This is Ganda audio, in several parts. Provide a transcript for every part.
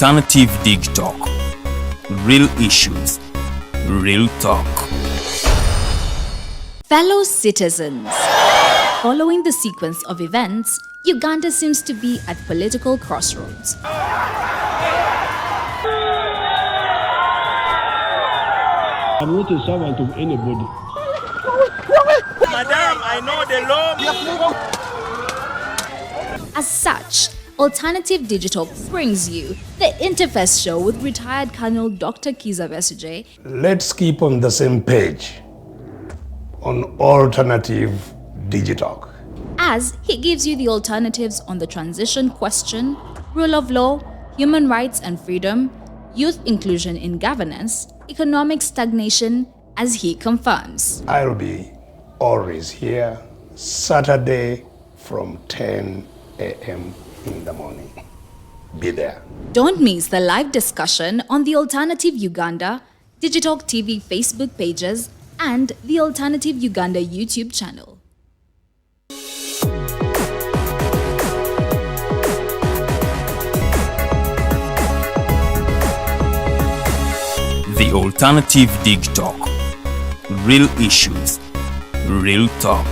Alternative Digitalk. Real issues, real talk. Fellow citizens, following the sequence of events, Uganda seems to be at political crossroads. I'm not a servant of anybody. Madam, I know the law. As such, Alternative Digital brings you the Interface Show with retired Colonel Dr. Kiza Besuje. Let's keep on the same page on Alternative Digital. As he gives you the alternatives on the transition question, rule of law, human rights and freedom, youth inclusion in governance, economic stagnation, as he confirms. I'll be always here, Saturday from 10 a.m. in the morning. Be there. Don't miss the live discussion on the Alternative Uganda, Digitalk TV Facebook pages, and the Alternative Uganda YouTube channel. The Alternative Digitalk. Real issues, real talk.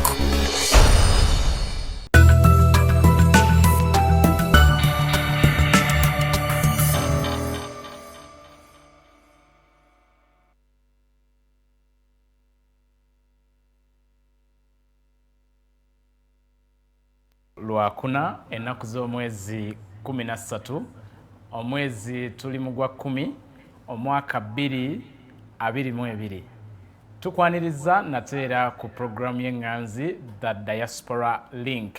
Lwakuna ennaku z'omwezi 13 omwezi tuli mu gwa 10 omwaka 2022 tukwaniriza nateera ku programu y'enganzi the Diaspora Link.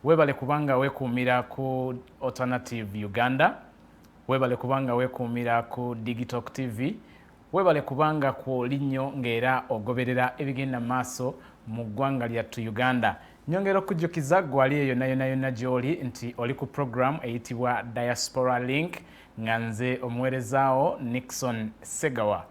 Webale kubanga wekuumira ku Alternative Uganda, webale kubanga wekuumira ku Digitalk TV, webale kubanga ku linnyo ng'era ogoberera ebigenda maaso mu ggwanga lyattu Uganda. Nyongera okujjukiza gwali eyo yonna gy'oli nti oli ku program eyitibwa Diaspora Link nga nze omuweerezaawo Nixon Segawa.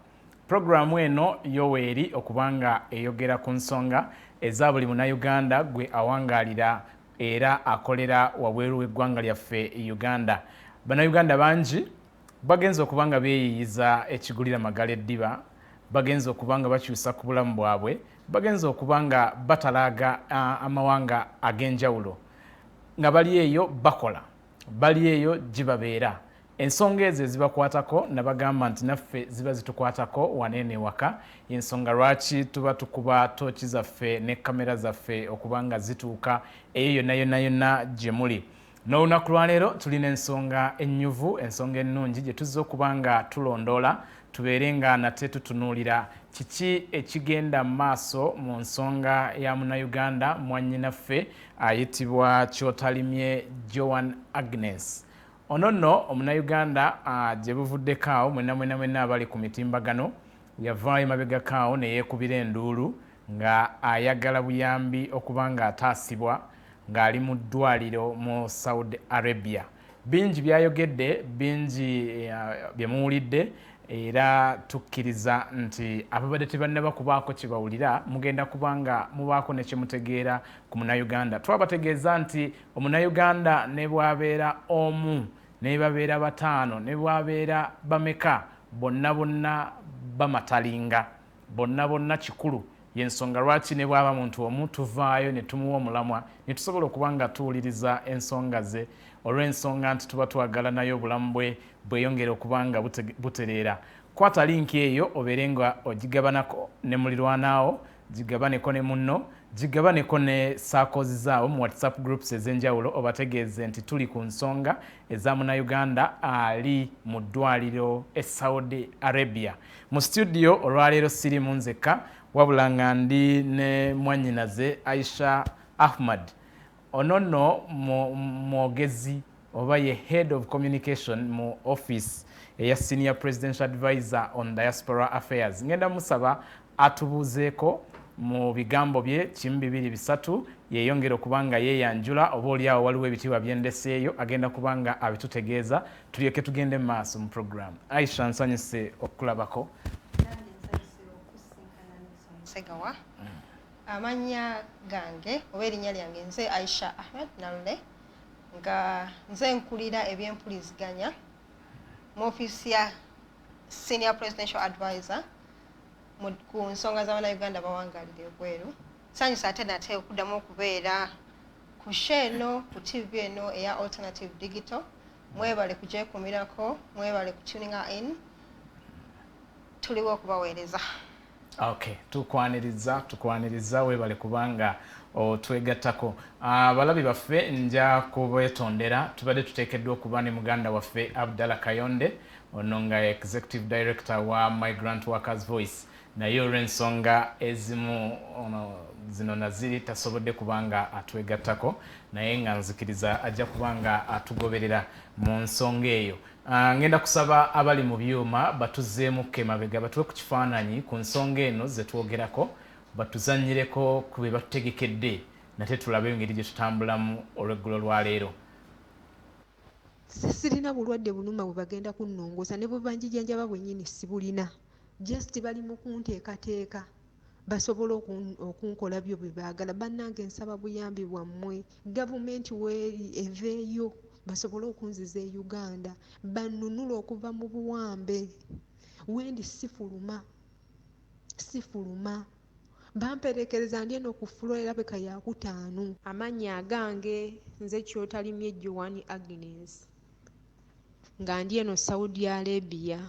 Programu eno yoweeri okubanga eyogera ku nsonga eza buli munnauganda gwe awangaalira era akolera wabweru w'eggwanga lyaffe Uganda. Bannayuganda bangi bagenza okubanga beeyiyiza ekigulira magala eddiba, bagenza okubanga bakyusa ku bulamu bwabwe, bagenza okubanga batalaaga amawanga ag'enjawulo nga bali eyo bakola, bali eyo gibabeera. Ensonga ezo ezibakwatako nabagamba nti naffe ziba zitukwatako waneene waka, ensonga lwaki tuba tukuba tooki zaffe ne kamera zaffe okubanga zituuka eyo yonna gye muli. N'olunaku lwaleero tulina ensonga ennyuvu, ensonga ennungi gye tuzza okubanga tulondoola tubeere nga nate tutunuulira kiki ekigenda maaso mu nsonga ya munnauganda mwannyinaffe ayitibwa Kyotalimye Joan Agnes. Ono nno omunnauganda gye buvuddeko awo mwenna abali ku mitimbagano yavaayo emabegako awo ne yeekubira enduulu nga ayagala buyambi okubanga ataasibwa ng'ali mu ddwaliro mu Saudi Arabia. Bingi byayogedde, bingi bye muwulidde, era tukkiriza nti ababadde tebannaba kubaako kye bawulira mugenda kubanga mubaako ne kye mutegeera ku munnauganda. Twabategeeza nti omunnauganda ne bwabeera omu, ne babeera bataano, ne bwabeera bameka, bonna bamatalinga, bonna kikulu. Yensonga lwaki ne bwaba muntu omu tuvaayo ne tumuwa omulamwa ne tusobola okubanga tuwuliriza ensonga ze, olw'ensonga nti tuba twagala nayo obulamu bwe bweyongera okubanga butereera. Kwata linki eyo obeere nga ogigabanako ne mulirwanaawo, gigabaneko ne munno, gigabaneko ne saakozi zaawo mu WhatsApp groups ez'enjawulo obategeeze nti tuli ku nsonga eza munnauganda ali mu ddwaliro eSaudi Arabia. Mu studio olwaleero sirimu nzekka wabula nga ndi ne mwannyinaze Aisha Ahmad. Ono nno Omwogezi oba ye Head of Communication mu office eya Senior Presidential Advisor on Diaspora Affairs. Ngenda musaba atubuuzeeko mu bigambo bye kimu bibiri bisatu yeeyongera okubanga yeeyanjula oba oliawo waliwo ebitiibwa byendeseeyo agenda kubanga abitutegeeza tulyoke tugende mu maaso mu programu. Aisha, nsanyuse okukulabako. Segawa. Amanya gange oba erinnya lyange nze Aisha Ahmad Nalule nga nze nkulira ebyempuliziganya mu office ya Senior Presidential Advisor ku nsonga z'Abannayuganda bawangalira ebweru. Sanyusa ate nate okuddamu okubeera ku sheno ku TV eno eya Alternative Digital. Mwebale kugyekumirako, mwebale kutuninga in. Tuliwo okubaweereza. Okay, tukwaniriza webale kubanga otwegattako. Abalabi baffe nja kubetondera tubadde tuteekeddwa okuba ne muganda waffe Abdallah Kayonde ono nga Executive Director wa Migrant Workers Voice naye olw'ensonga ezimu zino naziri tasobodde kubanga atwegattako naye nga nzikiriza ajja kubanga atugoberera mu nsonga eyo. Ngenda kusaba abali mu byuma batuzeemu kemabega batuwe ku kifaananyi ku nsonga eno ze twogerako batuzannyireko ku be batutegekedde nate tulabe engeri gye tutambulamu olw'eggulo lwa leero. Sirina bulwadde buluma bwe bagenda kunnongoosa ne bwe banjijanjaba bwennyini sibulina. Just bali mu kunteekateeka basobole okunkola byo bye baagala. Bannange nsaba buyambi bwammwe. Gavumenti weeri eveeyo basobole okunziza e Uganda. Bannunula okuva mu buwambe. Wendi sifuluma. Bamperekereza ndi eno ku fulo erabika ya 5. Amannya agange nze Kyotalimye Joan Agnes. Nga ndi eno Saudi Arabia.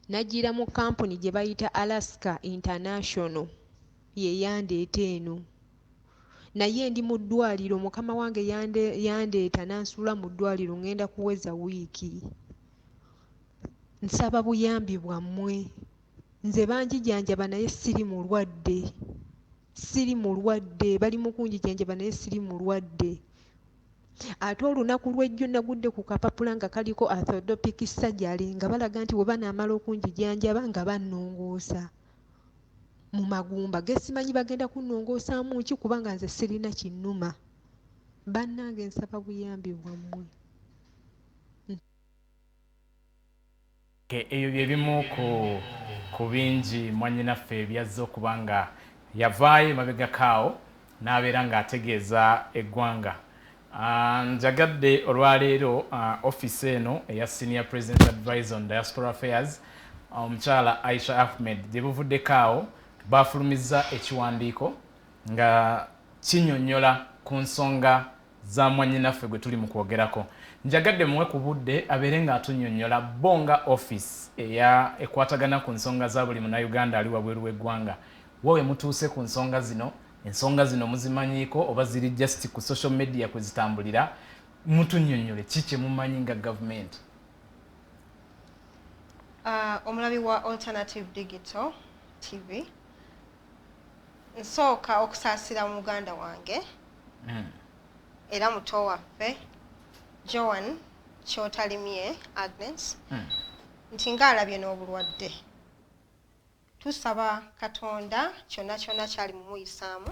Najjira mu kampuni gye bayita Alaska International ye yandeeta eno. Naye ndi mu ddwaliro mukama wange yandeeta nansula mu ddwaliro ngenda kuweza wiiki. Nsaba buyambi bwammwe. Nze banjijanjaba naye siri mulwadde. Bali mu kunjijanjaba naye siri mulwadde. Ate olunaku lw'ejjo nagudde ku kapapula nga kaliko orthopedic surgery nga balaga nti we banaamala okunjijanjaba nga bannongoosa mu magumba gesimanyi bagenda kunnongoosaamu ki kubanga nze sirina kinnuma. Bannange nsaba buyambi bwammwe. Eyo bye bimu ku bingi mwannyinaffe byazze okuba nga yavaayo emabegakaawo n'abeera ng'ategeeza eggwanga. Njagadde olwaleero office eno eya Senior President Advisor on Diaspora Affairs omukyala Aisha Ahmad gye buvuddeko awo bafulumizza ekiwandiiko nga kinyonnyola ku nsonga za mwannyinaffe gwe tuli mu kwogerako. Njagadde muwe ku budde abeere ng'atunnyonnyola bonga office ekwatagana ku nsonga za buli munnauganda ali wabweru w'eggwanga. Wowe mutuuse ku nsonga zino, ensonga zino muzimanyiiko oba ziri just ku social media kwe zitambulira, mutunnyonnyole ki kye mumanyi nga gavumenti? Omulabi wa Alternative Digital TV nsooka okusaasira muganda wange era muto waffe Joan Kyotalimye Agnes nti ng'alabye n'obulwadde. Tusaba Katonda kyonna kyali mumuyisaamu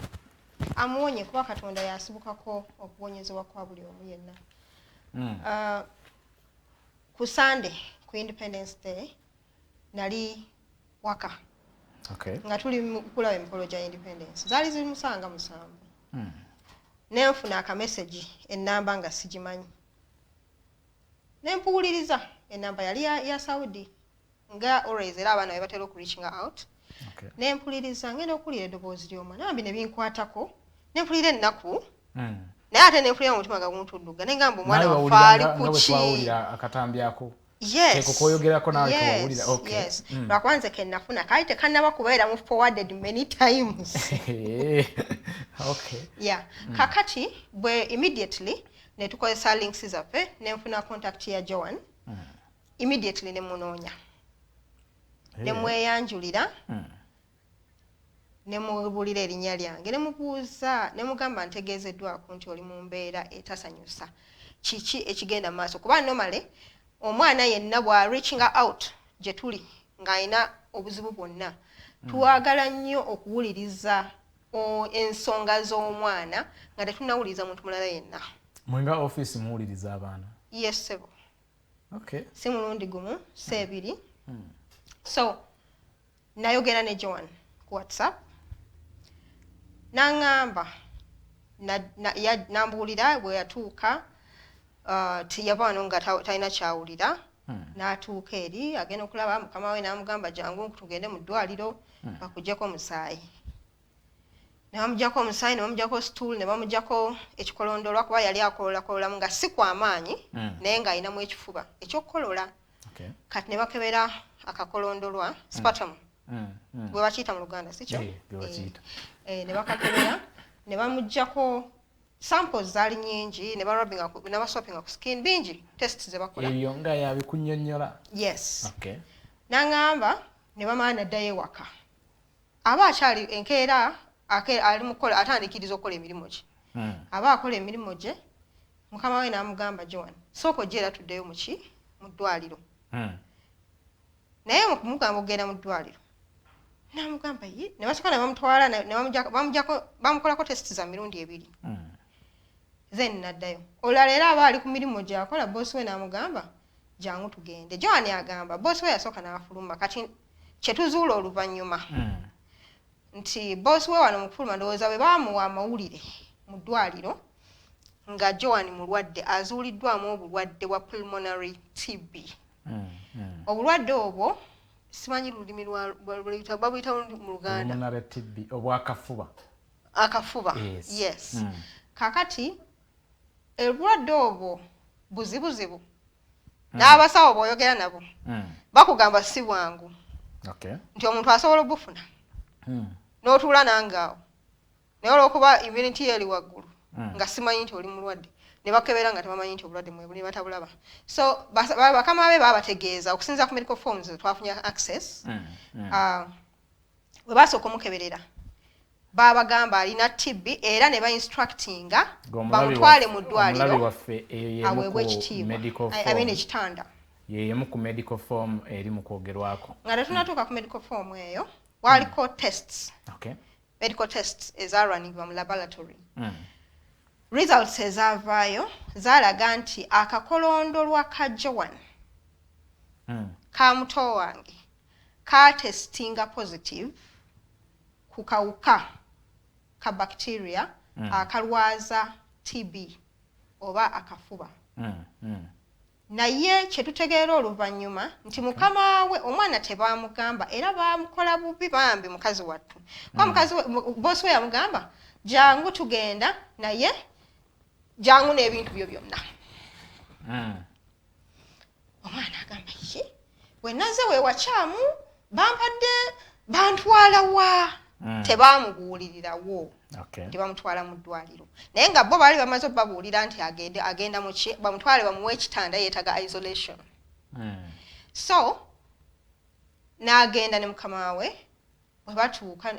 amuwonye kuba Katonda yasibukako okuwonyezebwa kwa buli omu yenna. Ku Sunday ku Independence Day nali waka nga tuli kulaba emikolo gya independence zaali ziri 7. Nenfuna akameseji ennamba nga sigimanyi. Nempuwuliriza ennamba yali ya Saudi nga always era abaana bebatera okureaching out. Nempuliriza ngenda okuwulira eddoboozi ly'omwana nambi ne binkwatako nempulira ennaku naye ate nempulira mu mutima nga guntudduga ne ngamba omwana wafaali kuki akatambyako. Yes. Yes. Lwakwanze ke nafuna kali tekannaba kubeera mu forwarded many times. Kakati bwe immediately ne tukozesa links zaffe ne nfuna contact ya Joan. Immediately ne munoonya. Ne mweyanjulira. Ne mubulira erinnya lyange ne mubuuza ne mugamba ntegeezeddwako nti oli mu mbeera etasanyusa. Kiki ekigenda mu maaso kuba normally omwana yenna bwa reaching out gye tuli ng'ayina obuzibu bwonna twagala nnyo okuwuliriza ensonga z'omwana nga tetunnawuliriza muntu mulala yenna. Mwenga office muwuliriza abaana? Yes sebo. Si mulundi gumu seebiri. So nayogera ne Joan ku WhatsApp n'angamba nambuulira bwe yatuuka tiyava wano nga talina kyawulira n'atuuka eri agenda okulaba mukama we n'amugamba jangu tugende mu ddwaliro bakuggyako omusaayi. Ne bamuggyako omusaayi, ne bamuggyako stool, ne bamuggyako ekikolondolwa kuba yali akololakololamu nga si kwamaanyi naye ng'alinamu ekifuba ekyokukolola. Kati ne bakebera akakolondolwa sputum bwe bakiyita mu Luganda sikyo? Ne bakakebera ne bamuggyako samples zaali nyingi ne baswapinga ku skin bingi tests ze bakola. Ebyo nga yabikunnyonnyola. Yes. N'aŋŋamba ne bamala n'addayo ewaka. Aba akyali enkeera ali mukola atandikiriza okukola emirimu gye. Aba akola emirimu gye, mukama we n'amugamba Joan, sooka ojje era tuddeyo mu ddwaliro. Naye mu kumugamba okugenda mu ddwaliro n'amugamba ye, ne basooka ne bamutwala bamukolako testi za mirundi 2. Then n'addayo. Olala era aba ali ku mirimu gy'akola, boosi we n'amugamba jangu tugende. Joan agamba boosi we yasooka n'afuluma. Kati kye tuzuula oluvannyuma nti boosi we wano mu kufuluma ndowooza bwe baamuwa amawulire mu ddwaliro nga Joan mulwadde azuuliddwamu obulwadde bwa pulmonary TB. Obulwadde obwo simanyi lulimi babuyita mu Luganda. Pulmonary TB obwakafuba. Akafuba. Yes. Kakati obulwadde obwo buzibuzibu. N'abasawo bw'oyogera nabo bakugamba si bwangu nti omuntu asobola obufuna n'otuula nangaawo naye olw'okuba immunity eri waggulu nga simanyi nti oli mulwadde ne bakebera nga tebamanyi nti obulwadde mwebuli batabulaba. So bakama be babategeeza okusinziira ku medical forms twafunye access bwe basooka omukeberera babagamba alina TB era ne ba-instructinga bamutwale mu ddwaliro aweebwe ekitiibwa ekitanda. Yeyemu ku medical form eri mu kwogerwako. Nga tetunatuuka ku medical form eyo waliko tests. Medical tests ezaalwanirwa mu laboratory. Results ezaavaayo zaalaga nti akakolondolwa ka Joan ka muto wange katestinga positive ku kawuka ka bacteria akalwaza TB oba akafuba. Naye kye tutegeera oluvannyuma nti mukama we omwana tebaamugamba era baamukola bubi bambi mukazi wattu. Kwa mukazi we boosi we yamugamba jangu tugenda naye jangu n'ebintu byo byonna. Omwana agamba ye bwe naze we wakyamu bampadde bantwala wa tebaamubuulirirawo tebamutwala mu ddwaliro naye nga bo baali bamaze obabuulira nti agenda mu ki bamutwale bamuwe ekitanda yeetaga isolation. So n'agenda ne mukama we bwe batuuka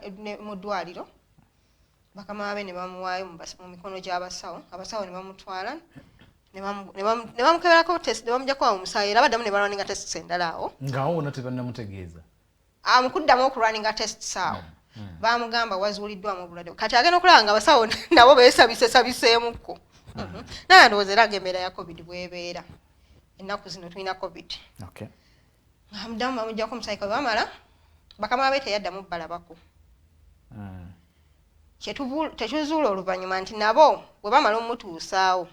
mu ddwaliro bakama be ne bamuwaayo mu mikono gy'abasawo. Abasawo ne bamutwala ne bamukeberako test ne bamuggyako omusaayi era baddamu ne balwaninga tests endala awo ng'awo wonna tebannamutegeeza mukuddamu okulwaninga tests awo. Baamugamba wazuuliddwamu obulwadde kati agenda okulaba nga abasawo nabo beesabiseemuko. Naye ndowooza era ng'embeera ya covid bw'ebeera ennaku zino tulina covid. Amuddamu bamuggyako omusaayi bwe bamala bakama be teyaddamu balabako. Tetuzuula oluvannyuma nti nabo bwe bamala omutuusaawo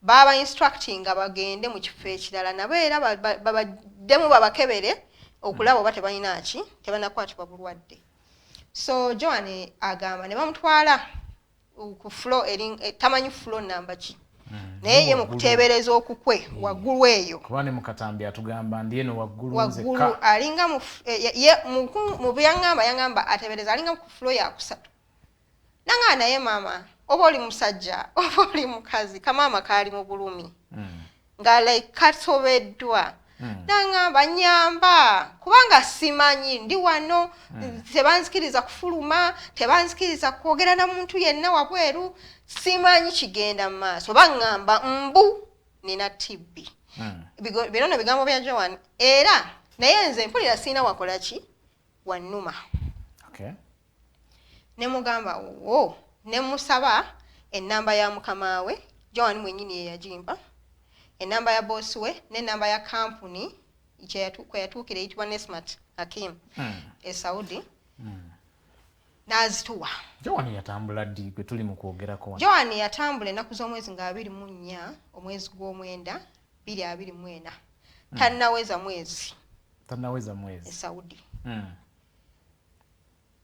baba instructinga bagende mu kifo ekirala nabo era babaddemu babakebere okulaba oba tebalina ki tebanakwatibwa bulwadde. So Joan agamba ne bamutwala ku floor tamanyi floor namba ki naye ye mu kuteebereza okukwe waggulu eyo kuba ne mukatambi atugamba ndi eno waggulu alinga mu byangamba ateebereza alinga ku floor ya kusatu. Nanga naye maama oba oli musajja oba oli mukazi kamaama kaali mu bulumi nga like katobeddwa. Nangamba nyamba kubanga simanyi ndi wano tebanzikiriza kufuluma tebanzikiriza kwogera na muntu yenna wabweru simanyi kigenda mu maaso baŋŋamba mbu nina TB. Bino bigambo bya Joan era naye nze mpulira siina wakola ki wannuma. Ne mugamba ne musaba ennamba ya mukama we Joan mwennyini ye yagimpa. Enamba ya boss we n'enamba ya kampuni kwe yatuukira eyitibwa Nesmat Hakim eSaudi n'azituwa. Joan yatambula ddi gwe tuli mu kwogerako. Joan yatambula ennaku z'omwezi nga 24 omwezi gw'omwenda 2024 tannaweza mwezi eSaudi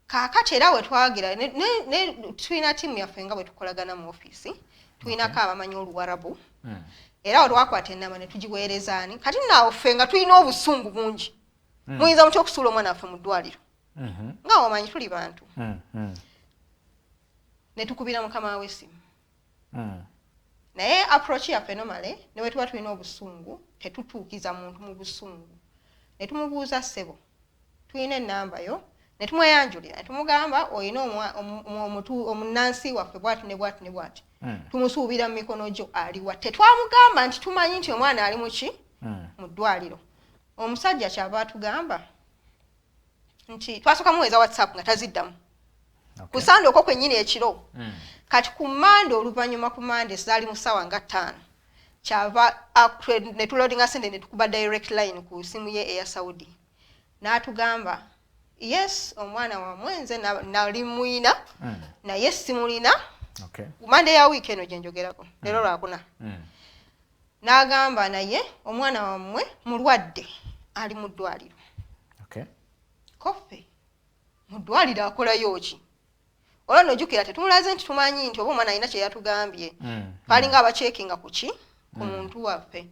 kaakati era we twagira ne tulina ttiimu yaffe nga bwe tukolagana mu ofiisi tulinako abamanyi Oluwarabu era we twakwata ennamba ne tugiweerezaani kati naawe ffe nga tulina obusungu bungi muyinza mutya okusuula omwana waffe mu ddwaliro nga wamanyi tuli bantu ne tukubira mukama w'essimu naye approach yaffe normally ne bwe tuba tulina obusungu tetutuukiza muntu mu busungu ne tumubuuza ssebo tulina ennamba yo ne tumweyanjulira ne tumugamba olina omunnansi waffe bwati ne bwati ne bwati tumusuubira mu mikono gyo aliwa tetwamugamba nti tumanyi nti omwana ali muki mu ddwaliro omusajja kyava atugamba nti twasooka muweeza WhatsApp nga taziddamu kusande okwo kwennyini ekiro kati ku Mande oluvannyuma ku Mande zaali mu ssaawa nga 5 kyava ne tuloadinga sente ne tukuba direct line ku simu ye eSaudi n'atugamba yes omwana wamwe nze nali muyina naye simulina Mande ya wiiki eno gye njogerako leero lwakuna n'agamba naye omwana wamwe mulwadde ali mu ddwaliro koffe mu ddwaliro akolayo ki olwo nojjukira tetumulaze nti tumanyi nti oba omwana alina kye yatugambye twalinga abacekinga ku ki ku muntu waffe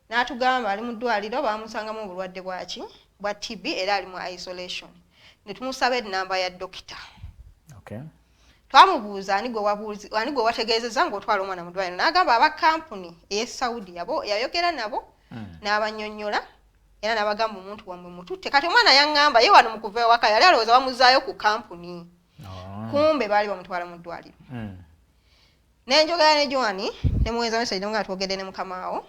n'atugamba ali mu ddwaliro baamusangamu obulwadde bwaki bwa TB era ali mu isolation ne tumusaba ennamba ya dokita twamubuuza ani gwe wategeezezza ng'otwala omwana mu ddwaliro n'agamba aba kampuni eSaudi yayogera nabo n'abannyonnyola era n'abagamba omuntu wammwe mututte kati omwana yaŋŋamba ye wano mu kuva ewaka yali alowooza bamuzaayo ku kampuni kumbe baali bamutwala mu ddwaliro nenjogera ne Joani ne muweeza message nga twogedde ne mukamaawo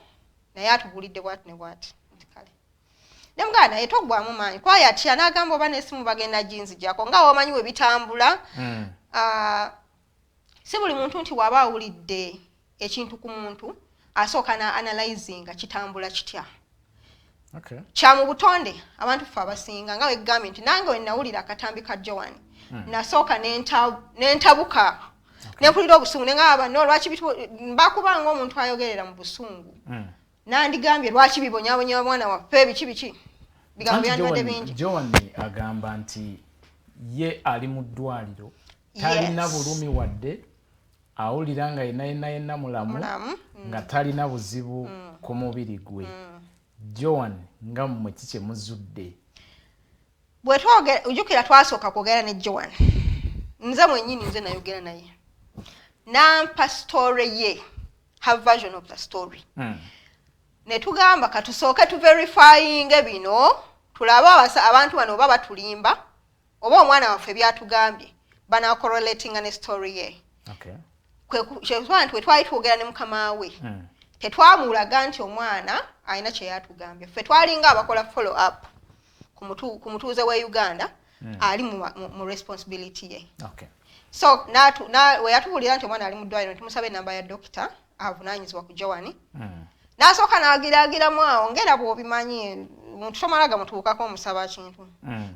naye atubulidde bwati ne bwati kale ne mugana naye toggwamu maanyi kwayatya n'agamba oba n'essimu bagenda ginzijjako nga wamanyi we bitambula si buli muntu nti waba awulidde ekintu ku muntu asooka na analyzinga kitambula kitya kya mu butonde abantu ffe abasinga nga wegambye nti nange we nawulira akatambi ka Joani nasooka nentabuka nempulira obusungu nengaba no lwaki mbakubanga omuntu ayogerera mu busungu nandigambye lwaki bibonyabonya mwana waffe biki bigambo byandibadde bingi Joani agamba nti ye ali mu ddwaliro talina bulumi wadde awulira nga yenna mulamu nga talina buzibu ku mubiri gwe Joan nga mmwe kiki muzudde bwe twogera ujjukira twasooka kwogera ne Joan nze mwennyini nze nayogera naye nampa story ye her version of the story ne tugamba katusooke tuverifyinge bino tulabe abantu bano oba batulimba oba omwana waffe byatugambye banakorrelatinga ne story ye kwe twali twogera ne mukama we tetwamulaga nti omwana alina kye yatugambye ffe twalinga abakola follow up ku mutuuze wa Uganda ali mu responsibility ye so we yatubulira nti omwana ali mu ddwaliro tumusaba ennamba ya dokita avunaanyizibwa ku Joani n'asooka n'agiraagiramu awo ngera bw'obimanyi muntu tomalaga mutuukako omusaba kintu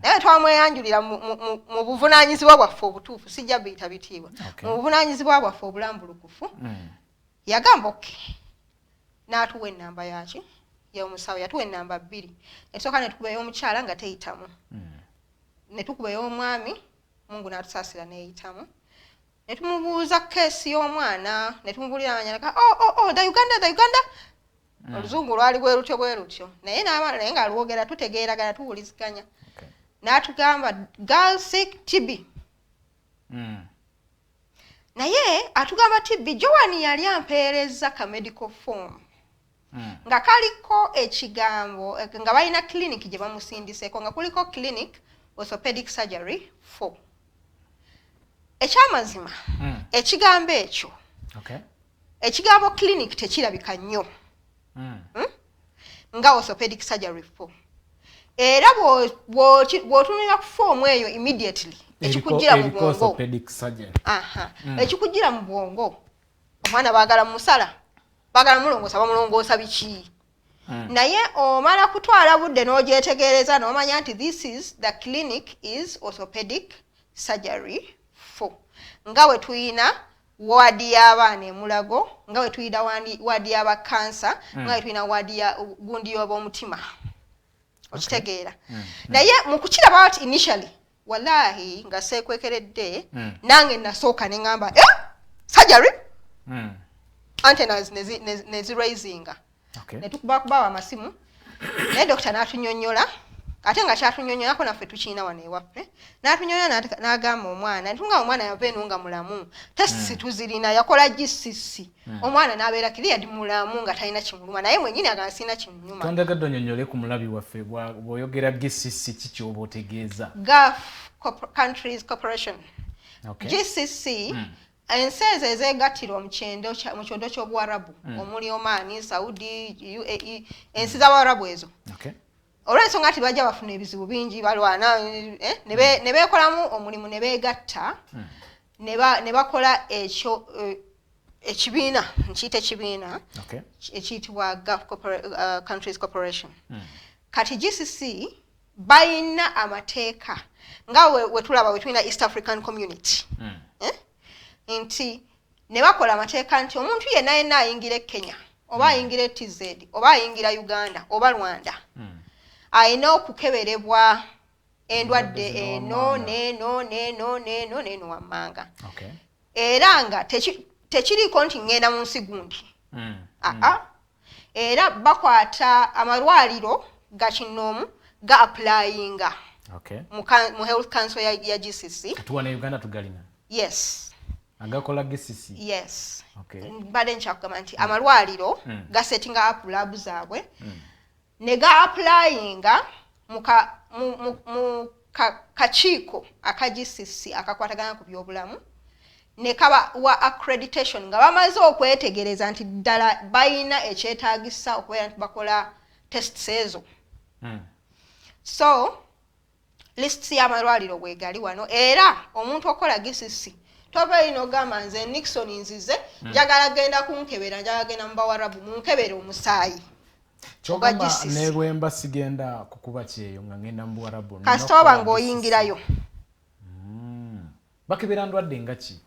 naye twamweyanjulira mu buvunaanyizibwa bwaffe obutuufu sijja biyita bitiibwa mu buvunaanyizibwa bwaffe obulambulukufu yagamba n'atuwa ennamba yaki y'omusawo yatuwa ennamba 2 esooka ne tukuba ey'omukyala nga teyitamu ne tukuba ey'omwami Mungu n'atusaasira n'eyitamu ne tumubuuza keesi y'omwana ne tumubulira amanyalaka the Uganda oluzungu lwali bwe lutyo naye nga alwogera tutegeeragana tuwuliziganya n'atugamba girl sick TB naye atugamba TB Joani yali ampeereza ka medical form nga kaliko ekigambo nga balina clinic gye bamusindiseko nga kuliko clinic orthopedic surgery 4 ekyamazima ekigambo ekyo ekigambo clinic tekirabika nnyo nga orthopedic surgery 4 era bw'otunira ku form eyo immediately ekikujjira mu bwongo ekikujjira mu bwongo omwana baagala musala baagala mulongoosa bamulongoosa biki naye omala kutwala budde n'ogyetegereza n'omanya nti this is the clinic is orthopedic surgery 4 nga we tuyina wadi y'abaana emulago nga bwe tuyita wadi y'aba kansa nga bwe tuyina wadi ya gundi y'ob'omutima okitegeera naye mu kukiraba ati initially wallahi nga seekwekeredde nange nasooka ne ŋŋamba surgery antennas neziraisinga ne tukubakubawo amasimu naye dokita n'atunyonnyola ate nga kyatunyonyolako naffe tukiina wano ewaffe n'atunyonyola n'agamba omwana ntunga omwana yava eno nga mulamu tesiti tuzirina yakola gisisi omwana n'abeera kiri mulamu nga talina kimuluma naye mwenyini agamba sirina kimunyuma tondagadde onyonyole ku mulabi waffe bw'oyogera gisisi kiki oba otegeeza Gulf Countries Corporation GCC ensi ezo ezeegattira mu kyondo ky'obuwarabu omuli Oman, Saudi, UAE ensi z'abawarabu ezo olw'ensonga nti bajja bafuna ebizibu bingi balwana ne beekolamu omulimu ne beegatta ne bakola ekyo ekibiina nkiyita ekibiina ekiyitibwa Gulf Countries Corporation kati GCC bayina amateeka nga wetulaba wetulina East African Community nti ne bakola amateeka nti omuntu yenna ayingira Kenya oba ayingira TZ oba ayingira Uganda oba Rwanda ayina okukeberebwa endwadde eno n'eno wammanga era nga tekiriiko nti ngenda mu nsi gundi era bakwata amalwaliro ga kinoomu ga applyinga mu health council ya GCC tuwana Uganda tugalina yes agakola GCC yes badde nkyakugamba nti amalwaliro gasettinga up lab zaabwe ne ga applyinga mu kakiiko aka GCC akakwatagana ku byobulamu ne kaba wa accreditation nga bamaze okwetegereza nti ddala bayina ekyetaagisa okubeera nti bakola tests ezo so lists y'amalwaliro bwegali wano era omuntu okola GCC toba ino ogamba nze Nixon nzize njagala genda kunkebera njagala genda mu bawarabu munkebere omusaayi kyogamba ne lwemba sigenda kukuba kyeyo nga ngenda mu bawarabu kasitoba ng'oyingirayo bakebera ndwadde nga ki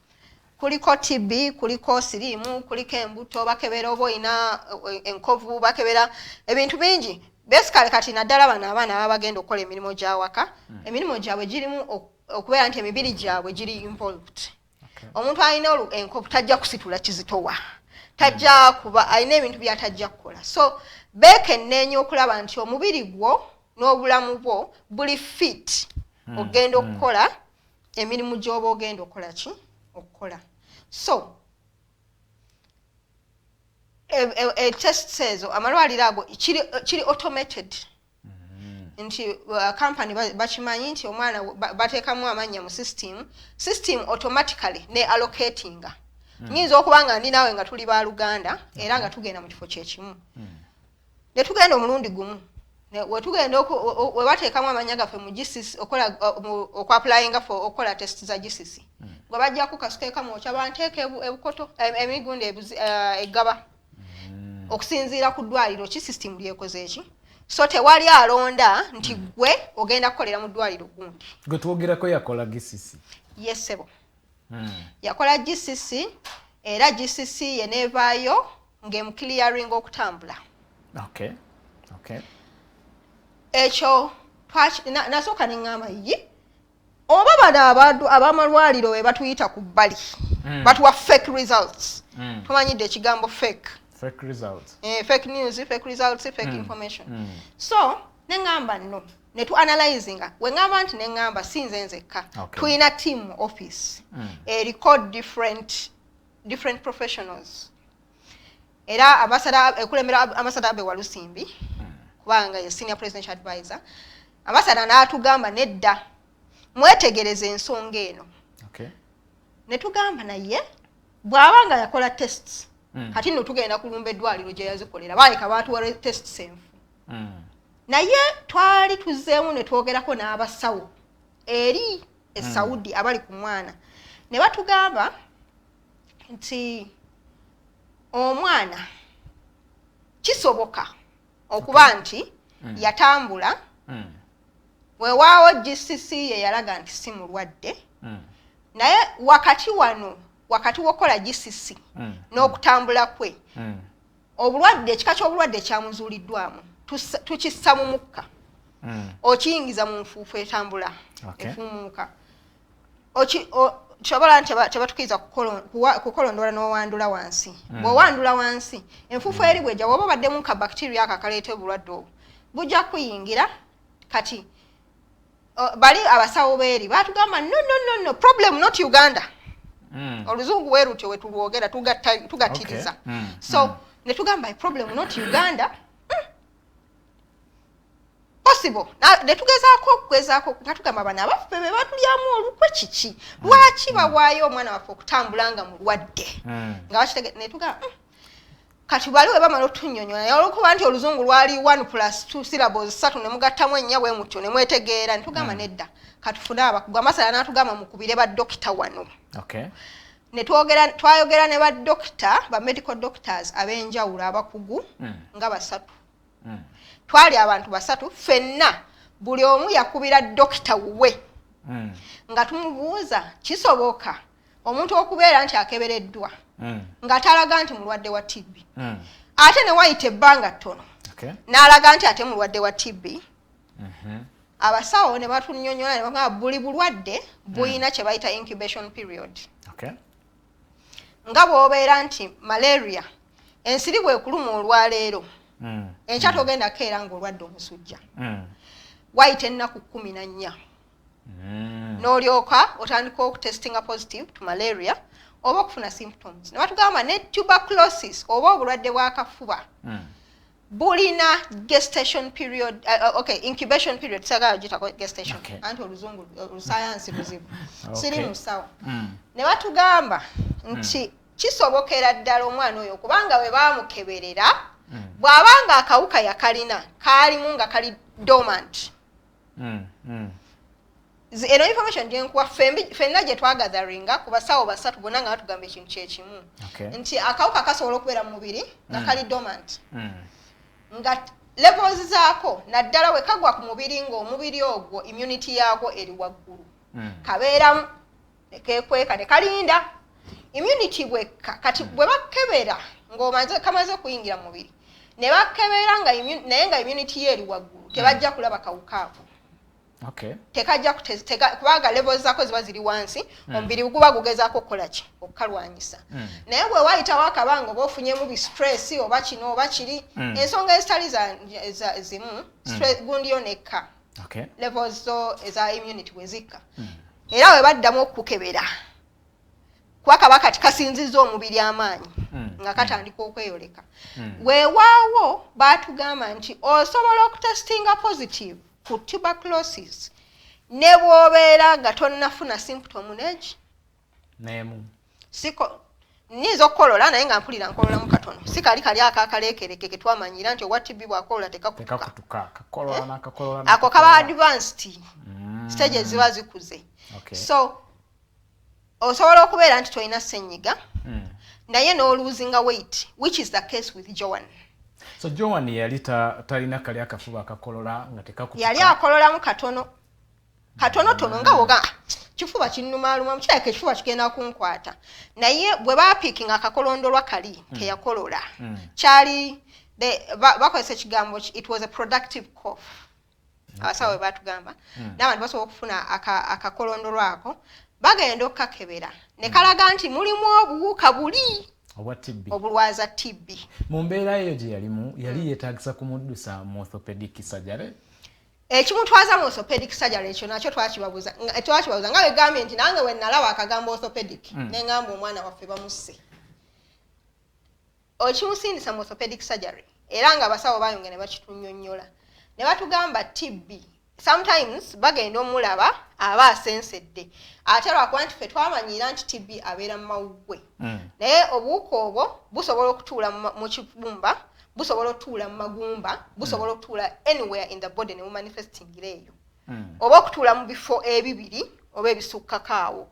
kuliko TB kuliko siriimu kuliko embuto bakebera oba oyina enkovu bakebera ebintu bingi basically kati naddala bano abaana baba bagenda okukola emirimu gy'awaka emirimu gyabwe girimu okubeera nti emibiri gyabwe giri involved omuntu alina enkovu tajja kusitula kizitowa tajja kuba alina ebintu byatajja kukola so beekenneenya okulaba nti omubiri gwo n'obulamu bwo buli fit ogenda okukola emirimu gy'oba ogenda okukola ki okukola so tests ezo amalwaliro ago kiri automated nti company bakimanyi nti omwana bateekamu amannya mu system automatically ne allocatinga nyinza okuba nga ndi naawe nga tuli ba Luganda era nga tugenda mu kifo kyekimu ne tugenda omulundi gumu wetugenda we bateekamu amanya gaffe mu GCC okwapplyinga for okukola test za GCC gwe bajjaku kasukeeka mwokya banteeka ebukoto emigundi eggaba okusinziira ku ddwaliro ki system lyekoze eki so tewali alonda nti gwe ogenda kukolera mu ddwaliro gundi gwe twogerako yakola GCC yes sebo yakola GCC era GCC yeneevaayo ng'emukiliyaringa okutambula ekyo nasooka ne ŋŋamba oba bano abantu ab'amalwaliro we batuyita ku bbali batuwa fake results tumanyidde ekigambo fake fake news fake results fake information so ne ŋŋamba nno ne tu analyzinga we ŋŋamba nti ne ŋŋamba si nze nzekka tuyina team office record different professionals era ekulembera ambassador Abe Walusimbi kubanga ye senior presidential advisor ambassador n'atugamba nedda mwetegereze ensonga eno ne tugamba naye bw'aba nga yakola tests kati nno tugenda kulumba eddwaliro gye yazikolera baleka baatuwa tests enfu naye twali tuzzeemu ne twogerako n'abasawo eri eSaudi abali ku mwana ne batugamba nti omwana kisoboka okuba nti yatambula weewaawo GCC ye yalaga nti si mulwadde naye wakati wano wakati wokola GCC n'okutambula kwe obulwadde ekika ky'obulwadde kyamuzuuliddwamu tukissa mu mukka okiyingiza mu nfuufu etambula efumuuka kyobola nti tebatukiriza kukolondola n'owandula wansi bw'owandula wansi enfuufu eri bwejja bw'oba baddemu ka bacteria akakaleeta obulwadde obwo bujja kuyingira kati bali abasawo beeri batugamba no problem not Uganda oluzungu werutyo wetulwogera tugatiriza so netugamba problem not Uganda possible netugezaako nga tugamba bana abaffe be batulyamu olukwe kiki lwaki bawaayo omwana waffe okutambula nga mulwadde nga bakitege netugamba kati bali we bamala otunnyonnyola olwokuba nti oluzungu lwali 1+2 syllables 3 ne mugattamu ennya bwe mutyo ne mwetegeera netugamba nedda katufune abakugu amasala n'atugamba mukubire baddokita wano twayogera ne baddokita ba medical doctors ab'enjawulo abakugu nga 3 twali abantu 3 ffenna buli omu yakubira dokita we nga tumubuuza kisoboka omuntu okubeera nti akebereddwa nga talaga nti mulwadde wa TB ate ne wayita ebbanga ttono n'alaga nti ate mulwadde wa TB abasawo ne batunnyonnyola ne bagamba buli bulwadde buyina kye bayita incubation period nga bw'obeera nti malaria ensiri bwekuluma olwaleero enkya togenda keera ng'olwadde omusujja wayita ennaku 14 n'olyoka otandika okutestinga positive to malaria oba okufuna symptoms ne batugamba ne tuberculosis oba obulwadde bw'akafuba bulina gestation period incubation period sagala gitako gestation anti oluzungu olusayansi luzibu siri musawo ne batugamba nti kisobokera ddala omwana oyo kubanga we baamukeberera bw'abanga akawuka yakalina kaalimu nga kali dormant eno information gyenkuwa ffenna gye twagatheringa ku basawo 3 bonna nga batugamba ekintu kyekimu nti akawuka kasobola okubeera mu mubiri nga kali dormant nga levels zaako naddala we kagwa ku mubiri ng'omubiri ogwo immunity yaagwo eri waggulu kabeeramu nekekweka ne kalinda immunity bwekka kati bwe bakebera kamaze kuyingira mu mubiri ne bakebera naye nga immunity ye eri waggulu tebajja kulaba kawuka ako tekajja kubanga levels zaako ziba ziri wansi omubiri guba gugezaako okukola ki okukalwanyisa naye bwe wayitawo akabanga oba ofunyemu bistress oba kino oba kiri ensonga ezitali zimu gundi yo nekka levels zo eza immunity bwe zikka era we baddamu okukebera kuba kaba kati kasinziza omubiri amaanyi nga katandika okweyoleka weewaawo baatugamba nti osobola okutestinga positive ku tuberculosis ne bw'obeera nga tonnafuna symptom negi nemu nnyinza okukolola naye nga mpulira nkololamu katono si kali akakaleekereke ke twamanyira nti owa TB bw'akolola tekakutuka ako kaba advanced stage ziba zikuze so osobola okubeera nti tolina ssenyiga naye n'oluuzinga weight which is the case with Joan. So Joan yali talina kali akafuba akakolola nga tekakutuka yali akololamu katonotono nga woga kifuba kinnumaaluma mukyaleka ekifuba kigenda kunkwata naye bwe baapiikinga akakolondolwa kali teyakolola kyali bakozesa ekigambo it was a productive cough abasawo bwe baatugamba n'abantu basobola okufuna akakolondolwa ako bagenda okukakebera ne kalaga nti mulimu obuwuka buli obulwaza TB mu mbeera eyo gye yalimu yali yeetagisa kumuddusa mu orthopedic surgery ekimutwaza mu orthopedic surgery ekyo nakyo twakibabuuza nga wegambye nti nange we nalaba akagambo orthopedic nengamba omwana waffe bamusse okimusindisa mu orthopedic surgery era nga abasawo bayonge ne bakitunnyonnyola ne batugamba TB sometimes bagenda omulaba aba asensedde ate lwakuba nti ffe twamanyira nti TB abeera mu mawuggwe naye obuwuka obwo busobola okutuula mu kibumba busobola okutuula mu magumba busobola okutuula anywhere in the body ne bumanifestingira eyo oba okutuula mu bifo ebibiri oba ebisukkako awo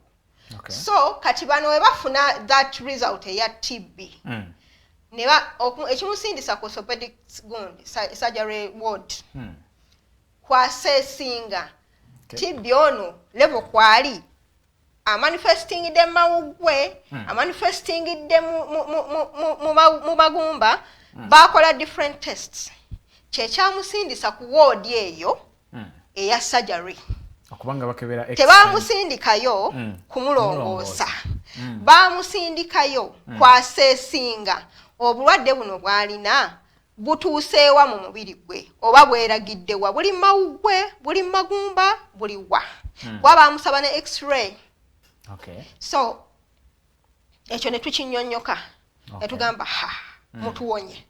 so kati bano we bafuna that result eya TB ekimusindisa ku orthopedic surgery ward kwasesinga TB ono level kwali amanifestingidde mawugwe amanifestingidde mu bagumba bakola different tests kyekyamusindisa ku ward eyo eya surgery okubanga bakebera tebamusindikayo kumulongoosa bamusindikayo kwaseesinga obulwadde buno bwalina butuuseewa mu mubiri gwe oba bweragiddewa buli mawugwe buli magumba buli wa kuba bamusaba ne x-ray. So ekyo ne tukinyonnyoka ne tugamba mutuwonye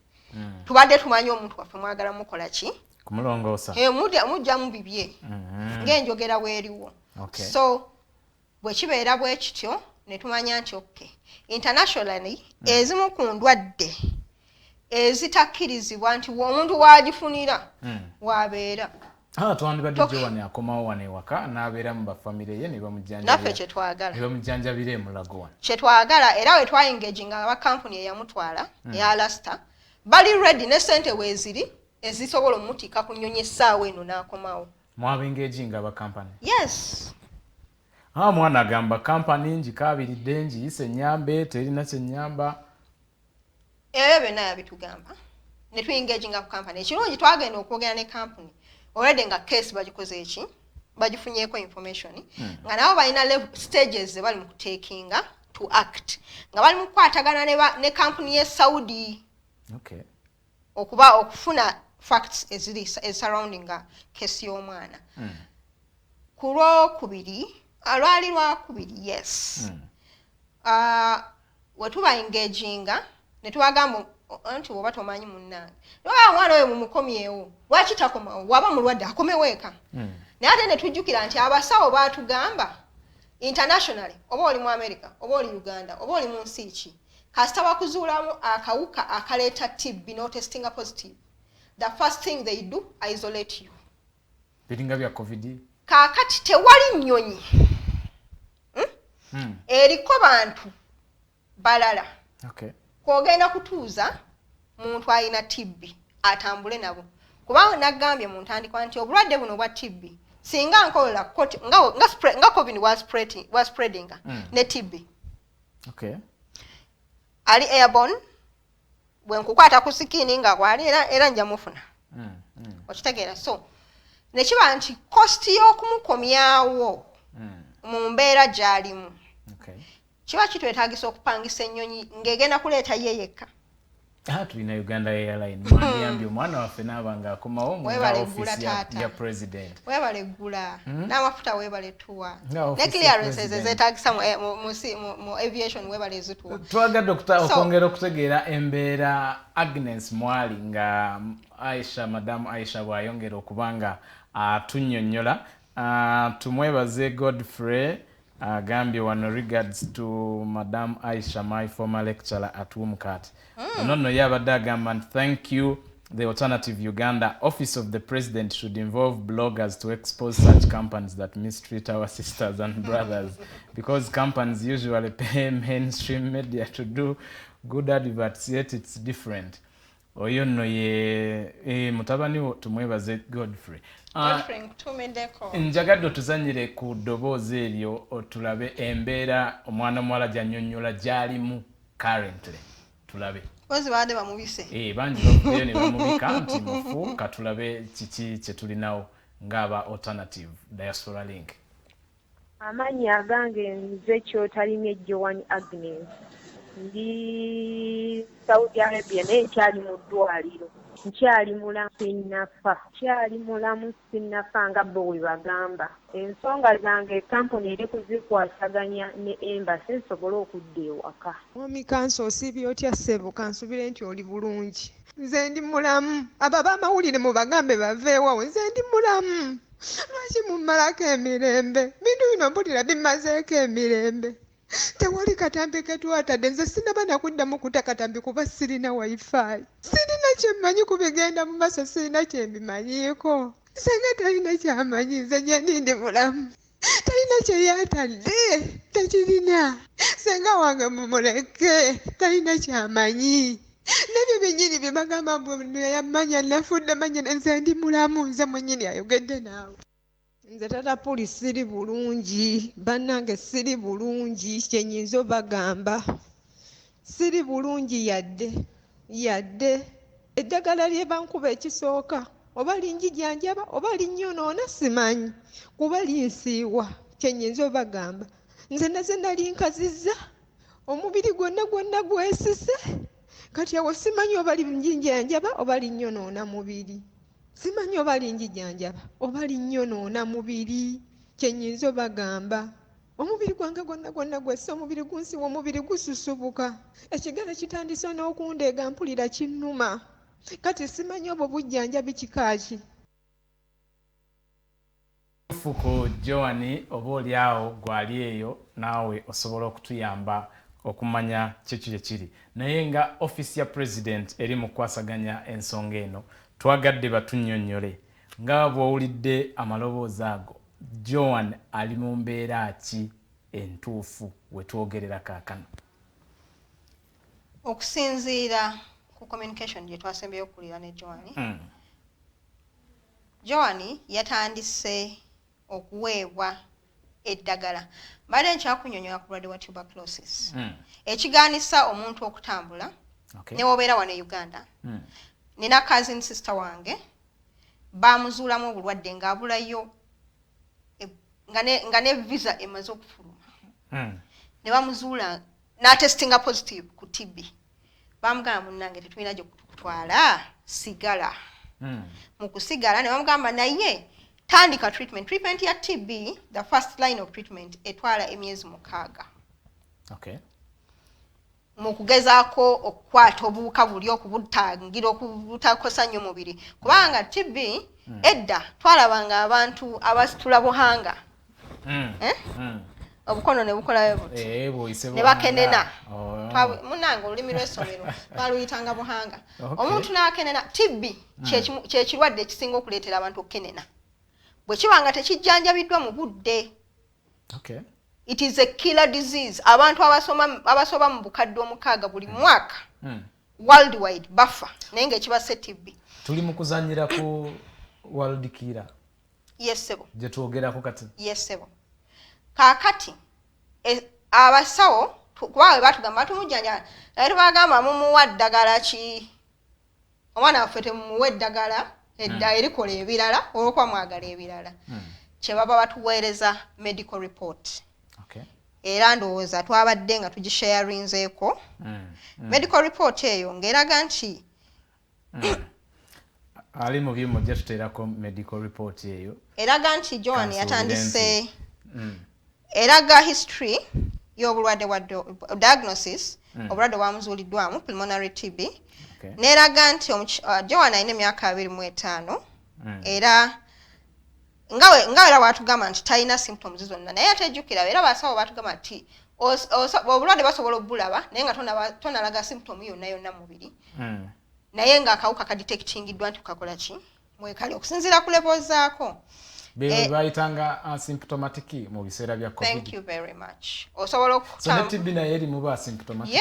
tubadde tumanyi omuntu waffe mwagala mukola ki kumulongoosa mujja mu bibye ng'enjogera bweriwo. So bwe kibeera bwe kityo ne tumanya nti internationally ezimu ku ndwadde ezitakkirizibwa nti omuntu waagifunira wabeera twandibadde Joan akomawo wano ewaka n'abeera mu bafamire ye ne naffe bamujjanjabira emulago wano kyetwagala era we twaengaginga aba kampuni eyamutwala eya Lasta bali ready ne ssente weeziri ezisobola omutika ku nnyonyi essaawa eno n'akomawo. Mwabengaginga aba kampani? Yes. Mwana agamba kampani njikabiridde njiyise ennyambe terina kyennyamba. Ebyo byonna yabitugamba ne tuengaginga ku kampani. Ekirungi twagenda okwogera ne kampuni already nga case bagikoze eki bagifunyeeko information nga nabo balina stages ze bali mu kutekinga to act nga bali mu kukwatagana ne kampuni eSaudi okufuna facts eziri surrounding case y'omwana. Ku Lwokubiri alwali Lwakubiri yes wetuba engaginga ne tubagamba anti oba tomanyi munnange omwana oyo mumukomyewo lwaki takomawo waba mulwadde akomewo eka naye ate ne tujjukira nti abasawo baatugamba internationally oba oli mu America oba oli Uganda oba oli mu nsi ki kasita bakuzuulamu akawuka akaleeta TB no testing positive the first thing they do isolate you biringa bya covid kaakati tewali nnyonyi eriko bantu balala kwogenda kutuuza muntu alina TB atambule nabo kubanga nagambye mu ntandikwa nti obulwadde buno bwa TB singa nkola nga COVID was spreading ne TB ali airborne bwe nkukwata ku sikini nga kwali era nja mufuna okitegeera. So nekiba nti cost y'okumukomyawo mu mbeera gy'alimu kiba kitwetaagisa okupangisa ennyonyi ng'egenda kuleeta ye yekka. Tulina Uganda Airline mwandiyambye omwana waffe n'abanga akomawo mu office ya president. Webale gula n'amafuta webale tuwa ne clearances ezeetaagisa mu aviation webale zituwa. Twagadde okwongera okutegeera embeera Agnes Mwali nga Madam Aisha bw'ayongera okubanga atunnyonnyola. Tumwebaze Godfrey agambye wano regards to Madam Aisha, my former lecturer at Wumkat. Nono yabadde agamba nti thank you. The Alternative Uganda Office of the President should involve bloggers to expose such companies that mistreat our sisters and brothers because companies usually pay mainstream media to do good adverts, yet it's different. Oyo nno ye mutabani tumwebaze Godfrey. Njagadde otuzanyire ku ddoboozi eryo otulabe embeera omwana muwala gy'annyonnyola gy'alimu currently tulabe. Bozi baade bamubise. Bangi bavuyeyo ne bamubika nti mufu katulabe kiki kye tulinawo ng'aba Alternative Diaspora Link. Amannya agange nze Kyotalimye Joan Agnes. Ndi Saudi Arabia naye nkyali mu ddwaliro. Nkyali mulamu sinnafa nga bo bwe bagamba. Ensonga zange kampuni eri kuzikwasaganya ne embassy nsobole okudda ewaka. Mwami kanso osiibye otya ssebo kansubire nti oli bulungi. Nze ndi mulamu. Abo ab'amawulire mu bagambe baveewawo nze ndi mulamu. Lwaki mummalako emirembe? Bintu bino mpulira bimazeeko emirembe. Tewali katambi ketwatadde nze sinaba nakuddamu kuta katambi kuba sirina wifi. Sirina kyemmanyi ku bigenda mu maaso sirina kyembimanyiiko. Senga talina kyamanyi nze gye ndi mulamu. Talina kyeyatadde tekirina. Senga wange mumuleke talina kyamanyi. Nebyo byennyini bye bagamba mbu yamanya nafudde manya nze ndi mulamu nze mwennyini ayogedde naawe. Nze tata puli siri bulungi bannange siri bulungi kyenyinza obagamba siri bulungi yadde eddagala lye bankuba ekisooka oba linjijanjaba oba linnyonoona simanyi kuba linsiiwa kyenyinza obagamba nze naze nali nkazizza omubiri gwonna gwesise kati awo simanyi oba linjijanjaba oba linnyonoona mubiri simanyi oba linjijanjaba oba linnyonoona mubiri kyenyinza obagamba omubiri gwange gwonna gwesse omubiri gunsiwa omubiri gususubuka ekigere kitandise n'okundeega mpulira kinnuma kati simanyi obwo bujjanjabi kikaaki fuko Joan oba oliawo gwali eyo naawe osobola okutuyamba okumanya kiki kiri naye nga office ya president eri mu kwasaganya ensonga eno twagadde batunnyonnyole nga bw'owulidde amaloboozi ago Joan ali mu mbeera ki entuufu we twogerera kaakano okusinziira ku communication gye twasembeyo okuwulira ne Joan yatandise okuweebwa eddagala mbadde nkyakunyonyola ku bulwadde wa tuberculosis ekigaanisa omuntu okutambula ne wobeera wano e Uganda nina cousin sister wange baamuzuulamu obulwadde ng'abulayo nga ne visa emaze okufuluma ne bamuzuula n'atestinga positive ku TB bamugamba munnange tetulina gye kutwala sigala mu kusigala ne bamugamba naye tandika treatment ya TB the first line of treatment etwala emyezi 6 mu kugezaako okukwata obuwuka buli okubutangira okubutakosa nnyo mubiri kubanga TB edda twalabanga abantu abasitula buhanga obukono ne bukolayo ne bakenena munnange olulimi lw'essomero baluyitanga buhanga omuntu n'akenena TB kyekirwadde ekisinga okuleetera abantu okukenena bwe kiba nga tekijjanjabiddwa mu budde it is a killer disease abantu abasoba mu bukadde 6 buli mwaka worldwide bafa naye ng'ekibase TB tuli mu kuzanyira ku world killer yes sebo gye twogerako kati yes sebo kaakati abasawo kubawe batugamba tumujjanja naye tubagamba mumuwa ddagala ki omwana waffe temumuwa eddagala edda erikola ebirala olwokuba mwagala ebirala kye baba batuweereza medical report era ndowooza twabadde nga tugisharinzeeko medical report eyo ng'eraga nti ali mu byuma gye tuteerako medical report eyo eraga nti Joan yatandise eraga history y'obulwadde wa diagnosis obulwadde bwamuzuuliddwamu pulmonary TB n'eraga nti Joan alina emyaka 25 era nga era batugamba nti talina symptoms zonna naye atejjukira era basawo batugamba nti obulwadde basobola obulaba naye nga tonalaga symptom yonna mubiri naye ng'akawuka kadetectingiddwa nti kukakola ki mwekali okusinziira ku levels zaako bayitanga asymptomatic mu biseera bya COVID. Thank you very much. Osobola so TB naye eri mu asymptomatic.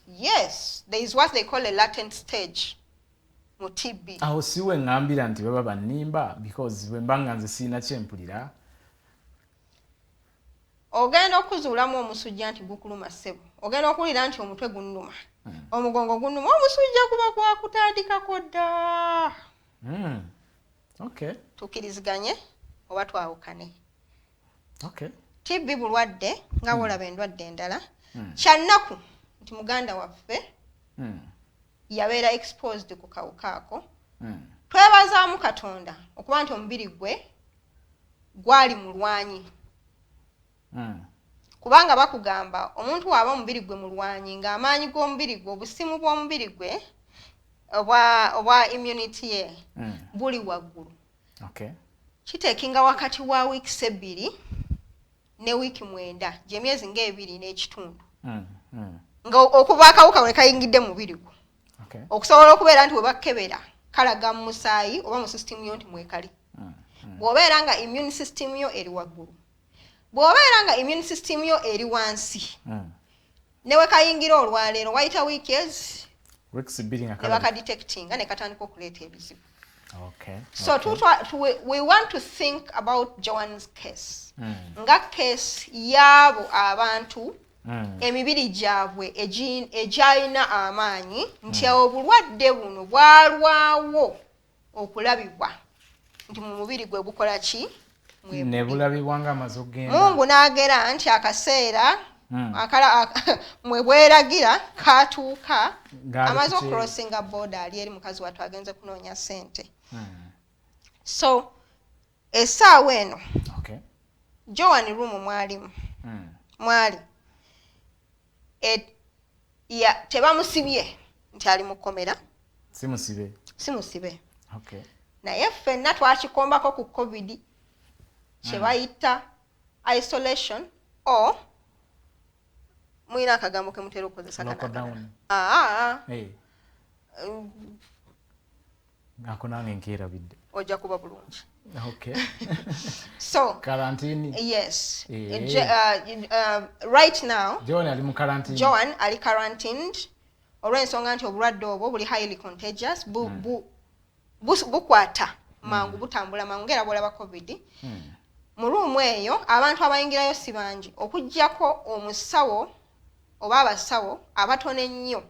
Yes, there is what they call a latent stage mu TB. Aho siwe ngambira nti baba banimba because bwe mbanga nze sina kyempulira. Ogenda okuzuulamu omusujja nti gukuluma ssebo. Ogenda okulira nti omutwe gunnuma. Omugongo gunnuma omusujja kuba gwakutandikako dda. Okay. Tukiriziganye oba twawukane. Okay. TB bulwadde nga wolaba endwadde endala. Kyannaku nti muganda waffe yabeera exposed ku kawuka ako. Twebazaamu Katonda okuba nti omubiri gwe gwali mulwanyi. Kubanga bakugamba omuntu waba omubiri gwe mulwanyi ng'amaanyi g'omubiri gwe obusimu bw'omubiri gwe obwa immunity ye buli waggulu. Okay. Kiteekinga wakati wa weeks 2 ne week 9 gy'emyezi ng'ebiri n'ekitundu. Nga okuba akawuka we kayingidde mu mubiri gwo. Okay. Okusobola okubeera nti we bakebera kalaga mu musaayi oba mu system yo nti mwekali. Bw'obeera nga immune system yo eri waggulu. Bw'obeera nga immune system yo eri wansi. Ne we kayingira olwaleero wayita weeks 2 nga ne bakadetectinga ne katandika okuleeta ebizibu. Okay. So we want to think about Joan's case. Nga case yabo abantu emibiri gyabwe egyalina amaanyi nti obulwadde buno bwalwawo okulabibwa nti mu mubiri gwe bukola ki ne bulabibwa nga amaze okugenda. Mungu n'agera nti akaseera mwe bweragira katuuka amaze okucrossinga border ali eri mukazi wattu agenze kunoonya ssente. So essaawa eno Joan room mwali tebamusibye nti ali mu kkomera. Simusibe. Naye ffenna twakikombako ku COVID kye bayita isolation or mwina akagambo ke mutera okukozesa ako nange nkeerabidde ojja kuba bulungi. So quarantine. Yes. Right now Joan ali mu quarantine. Joan ali quarantined olw'ensonga nti obulwadde obwo buli highly contagious bukwata mangu butambula mangu ngera bwolaba COVID. Mu ruumu eyo abantu abayingirayo si bangi okuggyako omusawo oba abasawo abatono ennyo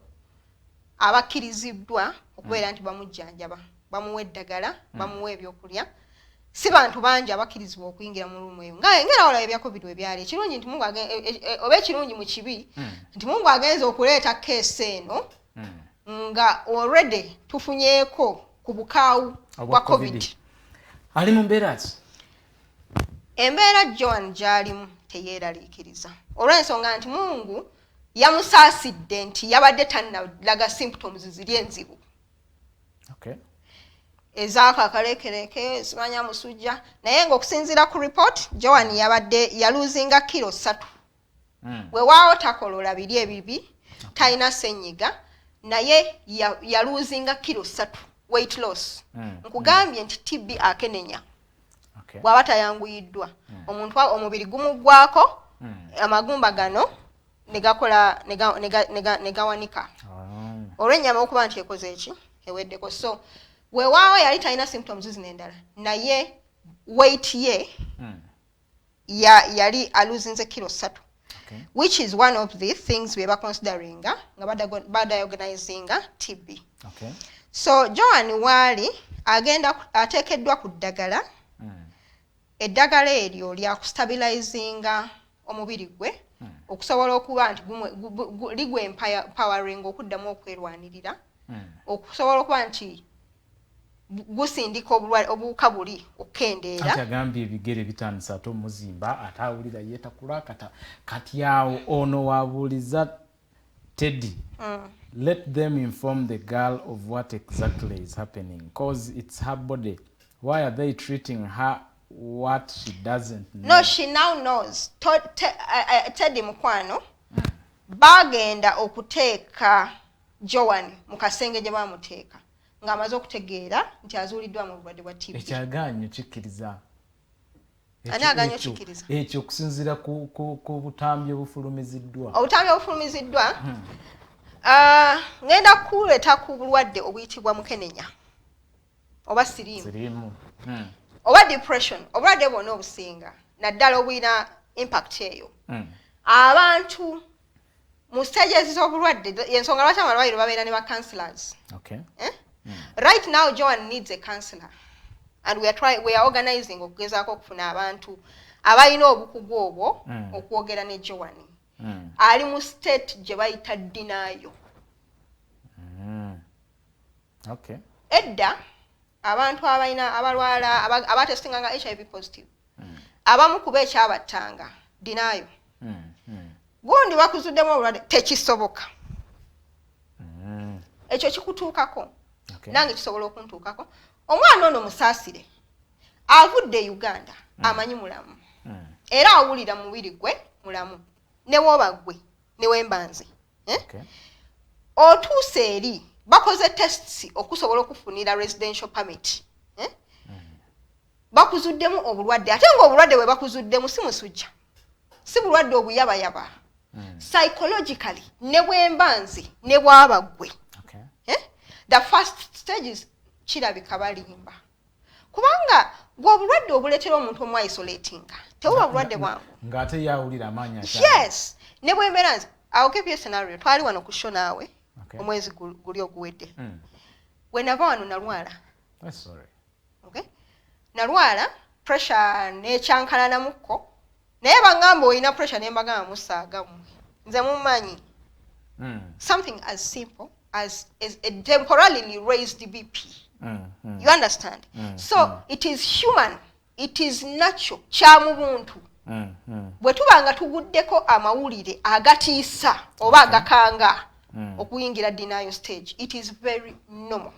abakkiriziddwa okubeera nti bamujjanjaba bamuwa eddagala bamuwa ebyokulya. Si bantu bangi abakkirizibwa okuyingira mu ruumu eyo ngera olaba ebya COVID webyali ekirungi nti Mungu oba ekirungi mu kibi nti Mungu agenza okuleeta keesi eno nga already tufunyeeko ku bukaawu bwa COVID. Ali mu mbeera ki? Embeera Joan gy'alimu teyeeraliikiriza olw'ensonga nti Mungu yamusaasidde nti yabadde tannalaga symptoms ziri enzibu. Ezaako akaleekereke simanya musujja naye ng'okusinziira ku report Joan yaluzinga kilo 3. Weewaawo takolola biri ebibi talina ssenyiga naye yaluzinga kilo 3 weight loss. Nkugambye nti TB akenenya bw'aba tayanguyiddwa omuntu omubiri gumuggwako amagumba gano negakola negawanika olw'ennyama okuba nti ekoze eki eweddeko. So weewaawo yali talina symptoms zino endala naye weight ye yali aluzinze kilo 3 which is one of the things we were considering nga badiagonizinga TB. So Joan waali agenda ateekeddwa ku ddagala. Eddagala eryo lya kustabilizinga omubiri gwe okusobola okuba nti ligwe empowering okuddamu okwerwanirira okusobola okuba nti gusindika obuwuka buli okukendeera. Ati agambye ebigere bitandisa ate omuzimba ate awulira yeetakula kati awo ono wabuuliza Teddy. Let them inform the girl of what exactly is happening because it's her body. Why are they treating her what she doesn't know? No, she now knows. Teddy mukwano bagenda okuteeka Joan mu kasenge gye bamuteeka ng'amaze okutegeera nti azuuliddwa mu bulwadde bwa TB. Ekyaganyo kikkiriza. Ani aganyo kikkiriza? Ekyo okusinziira ku butambi obufulumiziddwa. Obutambi obufulumiziddwa ngenda kuleeta ku bulwadde obuyitibwa mukenenya oba siriimu oba depression obulwadde bwonna obusinga naddala obulina impact eyo. Abantu mu stages z'obulwadde yensonga lwaki amalwaliro babeera ne ba counselors. Right now Joan needs a counselor and we are organizing okugezaako okufuna abantu abalina obukugu obwo okwogera ne Joan. Ali mu state gye bayita denial. Edda abantu abalwala abatestinga nga HIV positive abamu kuba ekyabattanga denial. Gundi bakuzuddemu obulwadde tekisoboka. Ekyo kikutuukako nange kisobola okuntuukako. Omwana ono musaasire avudde Uganda amanyi mulamu era awulira mubiri gwe mulamu ne woba gwe ne wembanze. Otuuse eri bakoze tests okusobola okufunira residential permit. Bakuzuddemu obulwadde ate ng'obulwadde bwe bakuzuddemu si musujja si bulwadde obuyabayaba. Psychologically ne bwembanze ne bwaba gwe. The first stage is kirabika balimba kubanga bw'obulwadde obuleetera omuntu omu isolatinga tebuba bulwadde bwangu ng'ate yawulira amaanyi yes ne bwembeera nze I'll give you a scenario twali wano ku show naawe omwezi guli oguwedde bwe nava wano nalwala okay nalwala pressure n'ekyankalanamukko naye bangamba olina pressure ne mbagamba musaagamu nze mumanyi something as simple as a temporarily raised BP you understand so it is human it is natural kyamu buntu bwe tubanga tuguddeko amawulire agatiisa oba agakanga okuyingira denial stage it is very normal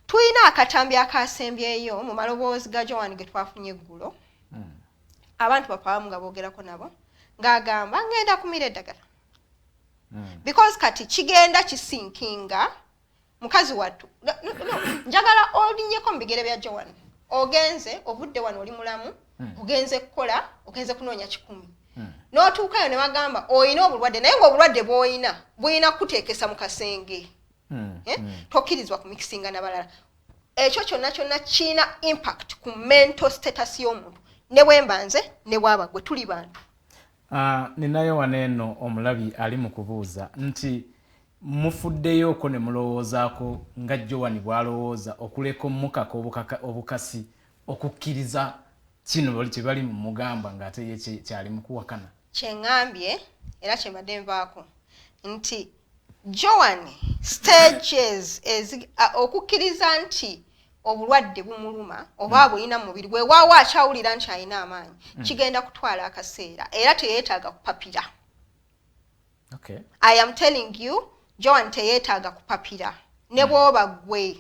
tuyina akatambi akasembyeyo mu maloboozi ga Joan ge twafunye eggulo abantu bapaamu nga boogerako nabo ng'agamba ngenda kumira eddagala because kati kigenda kisinkinga mukazi wattu njagala olinyeko mu bigere bya Joan ogenze obudde wano oli mulamu ogenze kukola ogenze kunoonya 10 n'otuukayo ne bagamba oyina obulwadde naye ng'obulwadde bw'oyina kuteekesa mu kasenge tokkirizibwa kumikisinga n'abalala ekyo kyonna kiina impact ku mental status y'omuntu ne bwembanze ne bwaba gwe tuli bantu ninayo waneeno omulabi ali mu kubuuza nti mufuddeyoko ne mulowoozaako nga Joan bw'alowooza okuleka omukaka obukasi okukkiriza kino kye bali mu mugamba ng'ate ye kyali mu kuwakana kyeŋŋambye era kyembadde nvaako nti Joan stages okukkiriza nti obulwadde bumuluma oba bulina mu mubiri gwe waawo akyawulira nti alina amaanyi kigenda kutwala akaseera era teyeetaaga kupapira I am telling you Joan teyeetaaga kupapira ne bw'oba gwe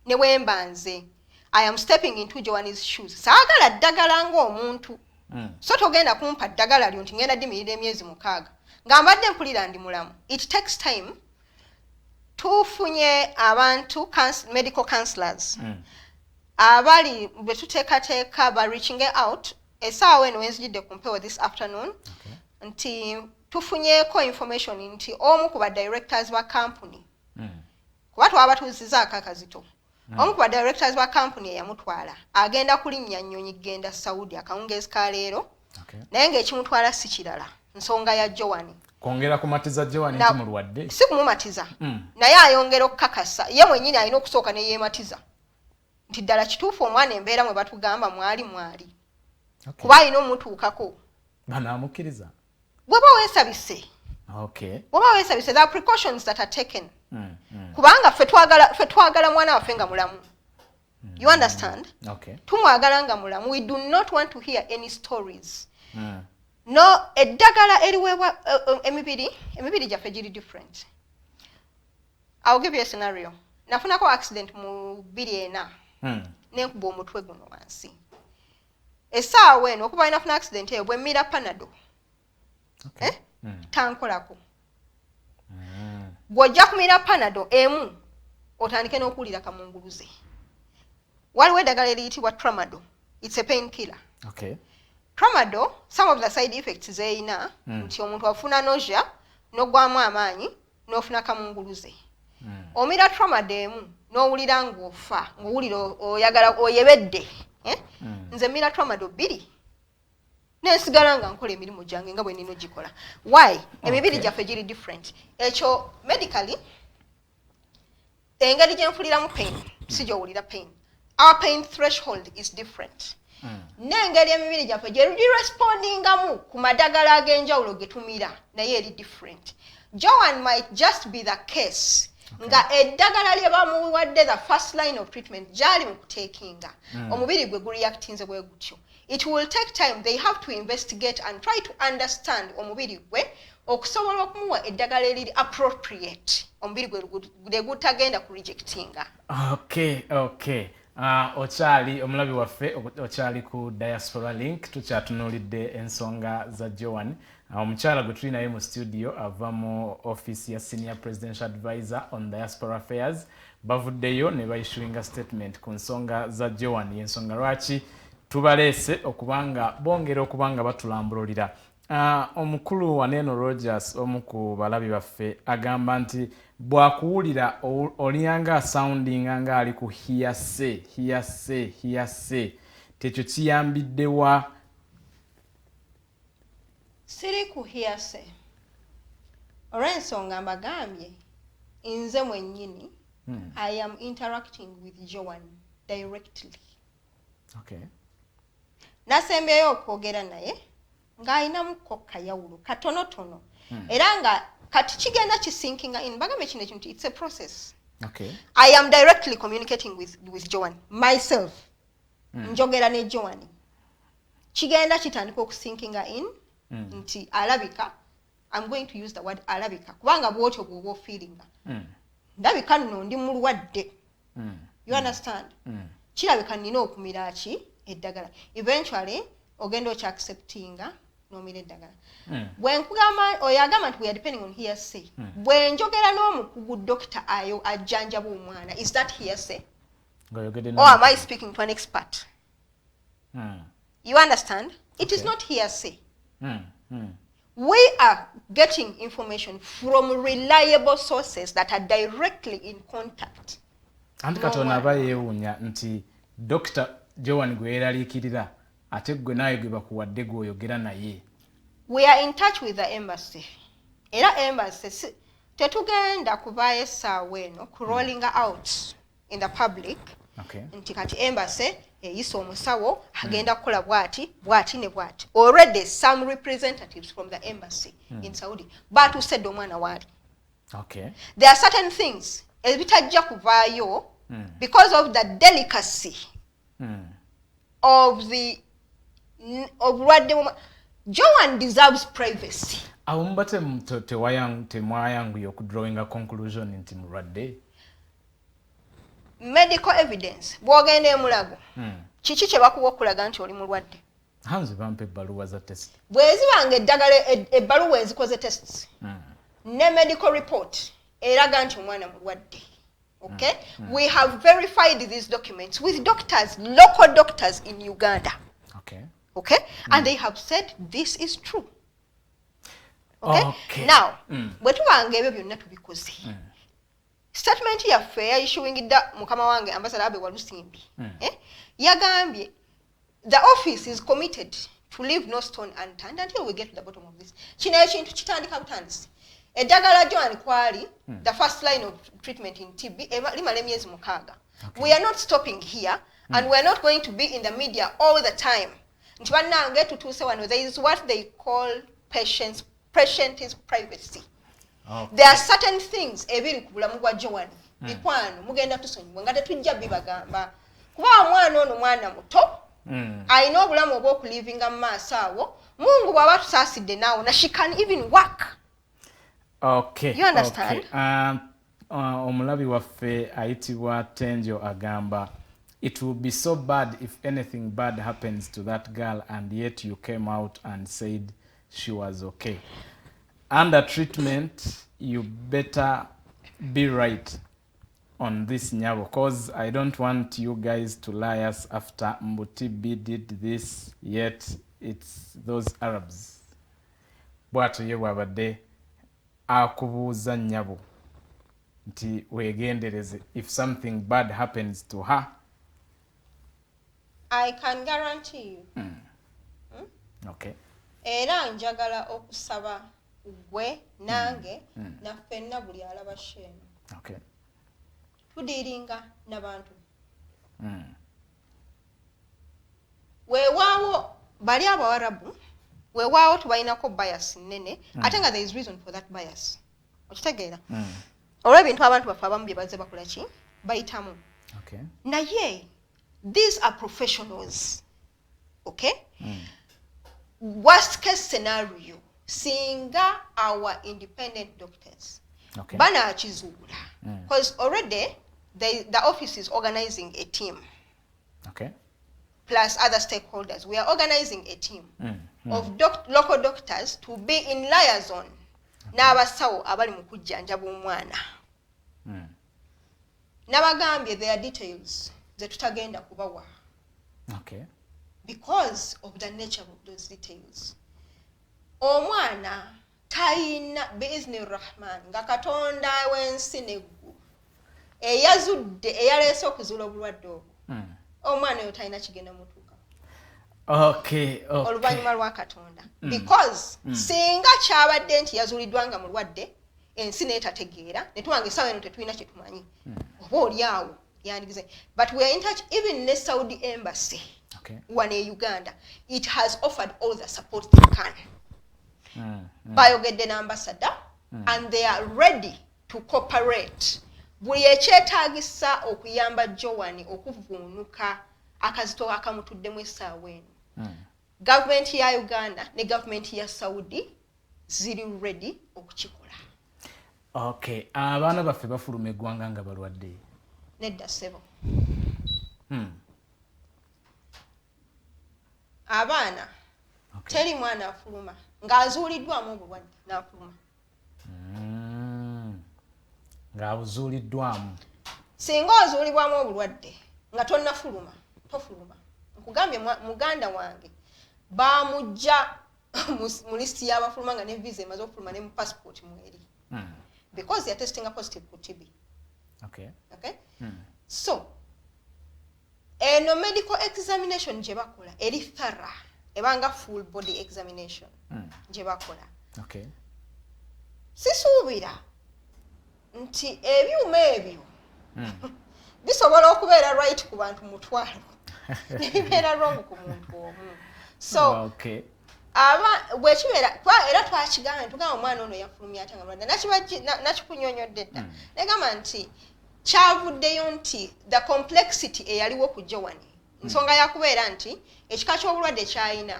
ne bwembanze I am stepping into Joan's shoes saagala ddagala ng'omuntu so togenda kumpa ddagala lyo nti ngenda dimirira emyezi 6 nga mbadde mpulira ndi mulamu it takes time tufunye abantu medical counselors abali bwe tuteekateeka ba reaching out essaawa eno wenzijidde ku mpewo this afternoon nti tufunyeeko information nti omu ku ba directors ba company kuba twabatuuzizaako akazito omu ku ba directors ba company eyamutwala agenda kulinnya nnyonyi genda Saudi akawungeezi ka leero naye ng'ekimutwala si kirala nsonga ya Joan kwongera kumatiza Joan nti mulwadde si kumumatiza naye ayongera okukakasa ye mwennyini alina okusooka ne yeematiza nti ddala kituufu omwana embeera mwe batugamba mwali kuba alina omutuukako banaamukkiriza bw'oba weesabise bw'oba weesabise there are precautions that are taken kubanga ffe twagala mwana waffe nga mulamu you understand tumwagala nga mulamu we do not want to hear any stories no eddagala eriweebwa emibiri gyaffe giri different I'll give you a scenario nafunako accident mu 2004 nenkuba omutwe guno wansi essaawa eno okuba inafuna accident eyo bwe mmira panado tankolako bw'ojja kumira panado emu otandike n'okuwulira kamunguluze waliwo eddagala eriyitibwa tramadol it's a pain killer tramadol some of the side effects zeyina nti omuntu afuna nausea n'oggwamu amaanyi n'ofuna kamunguluze omira tramadol emu n'owulira ng'ofa ng'owulira oyagala oyebedde nze mmira tramadol 2 nensigala nga nkola emirimu gyange nga bwe nina ogikola why emibiri gyaffe giri different ekyo medically engeri gye nfuliramu pain si gy'owulira pain our pain threshold is different n'engeri emibiri gyaffe gye respondingamu ku madagala ag'enjawulo ge tumira naye eri different Joan might just be the case nga eddagala lye bamuwadde the first line of treatment gyali mu kuteekinga omubiri gwe gureactinze bwe gutyo it will take time they have to investigate and try to understand omubiri gwe okusobola okumuwa eddagala eriri appropriate omubiri gwe gutagenda ku rejectinga okyali omulabi waffe okyali ku Diaspora Link tukyatunuulidde ensonga za Joan omukyala gwe tuli naye mu studio ava mu office ya Senior Presidential Advisor on Diaspora Affairs bavuddeyo ne bayissuinga statement ku nsonga za Joan y'ensonga lwaki tubaleese okubanga bongera okubanga batulambululira omukulu Waneeno Rogers omu ku balabi baffe agamba nti bwakuwulira oliyanga soundinga nga ali ku hearsay tekyo kiyambiddewa siri ku hearsay olw'ensonga mbagambye nze mwennyini I am interacting with Joan directly. Okay. Nasembyeyo okwogera naye ng'ayinamuko kayawulo katonotono era nga kati kigenda kisinkinga in bagambye kino ekintu it's a process. Okay. I am directly communicating with Joan myself. Njogera ne Joan. Kigenda kitandika okusinkinga in nti alabika I'm going to use the word alabika kubanga bwotyo bw'oba feeling. Ndabika nno ndi mulwadde. You understand? Kirabika nina okumira ki eddagala. Eventually ogenda okya acceptinga n'omira eddagala. Bwe nkugamba oyagamba nti we are depending on hearsay. Bwe njogera n'omukugu doctor ayo ajjanjaba omwana, is that hearsay? Or am I speaking to an expert? You understand? It is not hearsay. We are getting information from reliable sources that are directly in contact. Anti katona abayewunya nti Dr. Joan gwe yeraliikirira ate gwe naye gwe bakuwadde gw'oyogera naye. We are in touch with the embassy. Era embassy tetugenda kuvaayo essaawa eno rolling out in the public. Okay. Nti kati embassy eyisa omusawo agenda kukola bwati ne bwati. Already some representatives from the embassy in Saudi batusedde omwana waali. Okay. There are certain things ebitajja kuvaayo because of the delicacy of the Joan deserves privacy. Awumbate temwayanguye okudrawing a conclusion nti mulwadde. Medical evidence bw'ogenda emulago kiki kye bakuwa okulaga nti oli mulwadde? Hanze bampa ebbaluwa za test. Bwe zibanga eddagala ebbaluwa ezikoze tests ne medical report eraga nti omwana mulwadde. Okay? We have verified these documents with doctors, local doctors in Uganda. Okay. Okay? And they have said this is true. Okay? Now, bwe tubanga ebyo byonna tubikoze. Statement yaffe yayishuwingidda mukama wange ambassador Abe Walusimbi. Yagambye the office is committed to leave no stone unturned until we get to the bottom of this. Kino ekintu kitandika butandisi. Eddagala Joan kwali the first line of treatment in TB limala emyezi 6. We are not stopping here and we are not going to be in the media all the time. Nti bannange tutuuse wano, there is what they call patient is privacy. Okay. There are certain things ebiri ku bulamu bwa Joan bikwano mugenda tusonyiwa nga tetujja bibagamba kuba omwana ono mwana muto alina obulamu obw'okulivinga mu maaso awo Mungu bw'aba tusaasidde naawo na she can even work. Okay. You understand? Okay. Omulabi waffe ayitibwa Tenjo agamba it will be so bad if anything bad happens to that girl and yet you came out and said she was okay. Under treatment, you better be right on this nyabo, because I don't want you guys to lie us after Mbutibi did this, yet it's those Arabs. Bwatu ye wabade akubuuza nyabo nti wegendereze if something bad happens to her. I can guarantee you. Okay. Era njagala okusaba gwe nange na ffenna buli alaba sheno. Okay. Tudiringa n'abantu. Weewaawo bali Abawarabu weewaawo tubayinako bias nnene ate nga there is reason for that bias. Okitegeera? Olw'ebintu abantu baffe abamu bye bazze bakola ki bayitamu. Okay. Naye these are professionals. Okay? Worst case scenario, singa our independent doctors. Okay. Bana achizuula. Because already the office is organizing a team. Okay. Plus other stakeholders. We are organizing a team of local doctors to be in liaison n'abasawo abali mu kujjanjaba omwana. Nabagambye there are details ze tutagenda kubawa. Okay. Because of the nature of those details. Omwana tayina biizni rahman nga katonda w'ensi n'eggulu eyazudde eyaleese okuzuula obulwadde obwo omwana oyo talina kigenda mutuuka oluvannyuma lwa katonda because singa kyabadde nti yazuuliddwa nga mulwadde ensi neetategeera ne tuwanga essaawa eno tetulina kye tumanyi oba oli awo yandigize but we are in touch even ne Saudi embassy wano e Uganda it has offered all the support they can bayogedde n'ambassador and they are ready to cooperate buli ekyetaagisa okuyamba Joan okuvuunuka akazito akamutuddemu essaawa eno gavumenti ya Uganda ne gavumenti ya Saudi ziri ready okukikola. Abaana baffe bafuluma eggwanga nga balwadde nedda ssebo abaana teri mwana afuluma ng'azuuliddwamu obulwadde n'afuluma ng'abuzuuliddwamu singa ozuulibwamu obulwadde nga tonnafuluma tofuluma nkugambye muganda wange baamujja mu lisiti y'abafuluma nga ne visa emaze okufuluma ne mu passport mweri because they're testing a positive ku TB. Okay. So eno medical examination gye bakola eri thorough ebanga full body examination gye bakola sisuubira nti ebyuma ebyo bisobola okubeera right ku bantu mutwalo ne bibeera wrong ku muntu omu so bwekibeera era twakigamba tugamba omwana ono yafulumya ate nga mulwadde nakikunyonyodde dda negamba nti kyavuddeyo nti the complexity eyaliwo ku Joan nsonga yakubeera nti ekika ky'obulwadde kyayina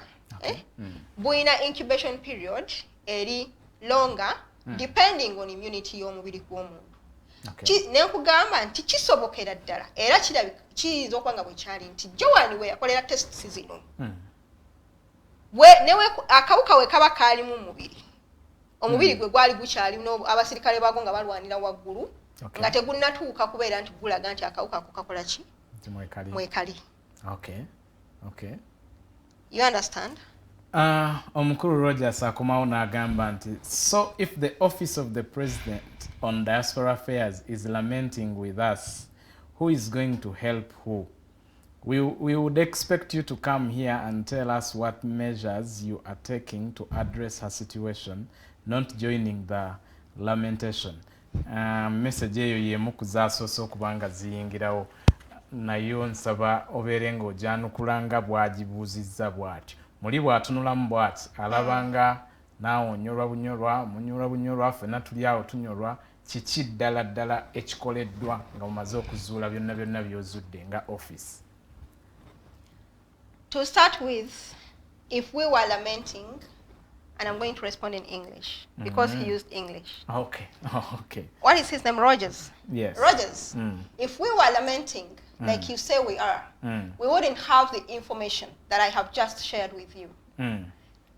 buyina incubation period eri longer depending on immunity y'omubiri gw'omuntu nenkugamba nti kisobokera ddala era kiyinza okuba nga bwe kyali nti Joan we yakolera tests zino newe akawuka we kaba kaali mu mubiri omubiri gwe gwali gukyali abasirikale bago nga balwanira waggulu nga tegunnatuuka kubeera nti gulaga nti akawuka ako kakola ki mwekali. You understand? Omukulu Rogers akomawo n'agamba nti so if the office of the president on Diaspora Affairs is lamenting with us, who is going to help who? We would expect you to come here and tell us what measures you are taking to address her situation, not joining the lamentation. Message eyo yemu kuzasoosa okuba nga ziyingirawo nayo nsaba obeere ng'ojjanukula nga bw'agibuuzizza bw'atyo muli bw'atunulamu bw'ati alabanga naawe onyolwa bunyolwa ffenna tuli awo tunyolwa kiki ddala ddala ekikoleddwa nga mumaze okuzuula byonna byonna by'ozudde nga office. To start with, if we were lamenting, and I'm going to respond in English because he used English. Okay. What is his name? Rogers. Yes. Rogers. If we were lamenting, like you say we are, we wouldn't have the information that I have just shared with you.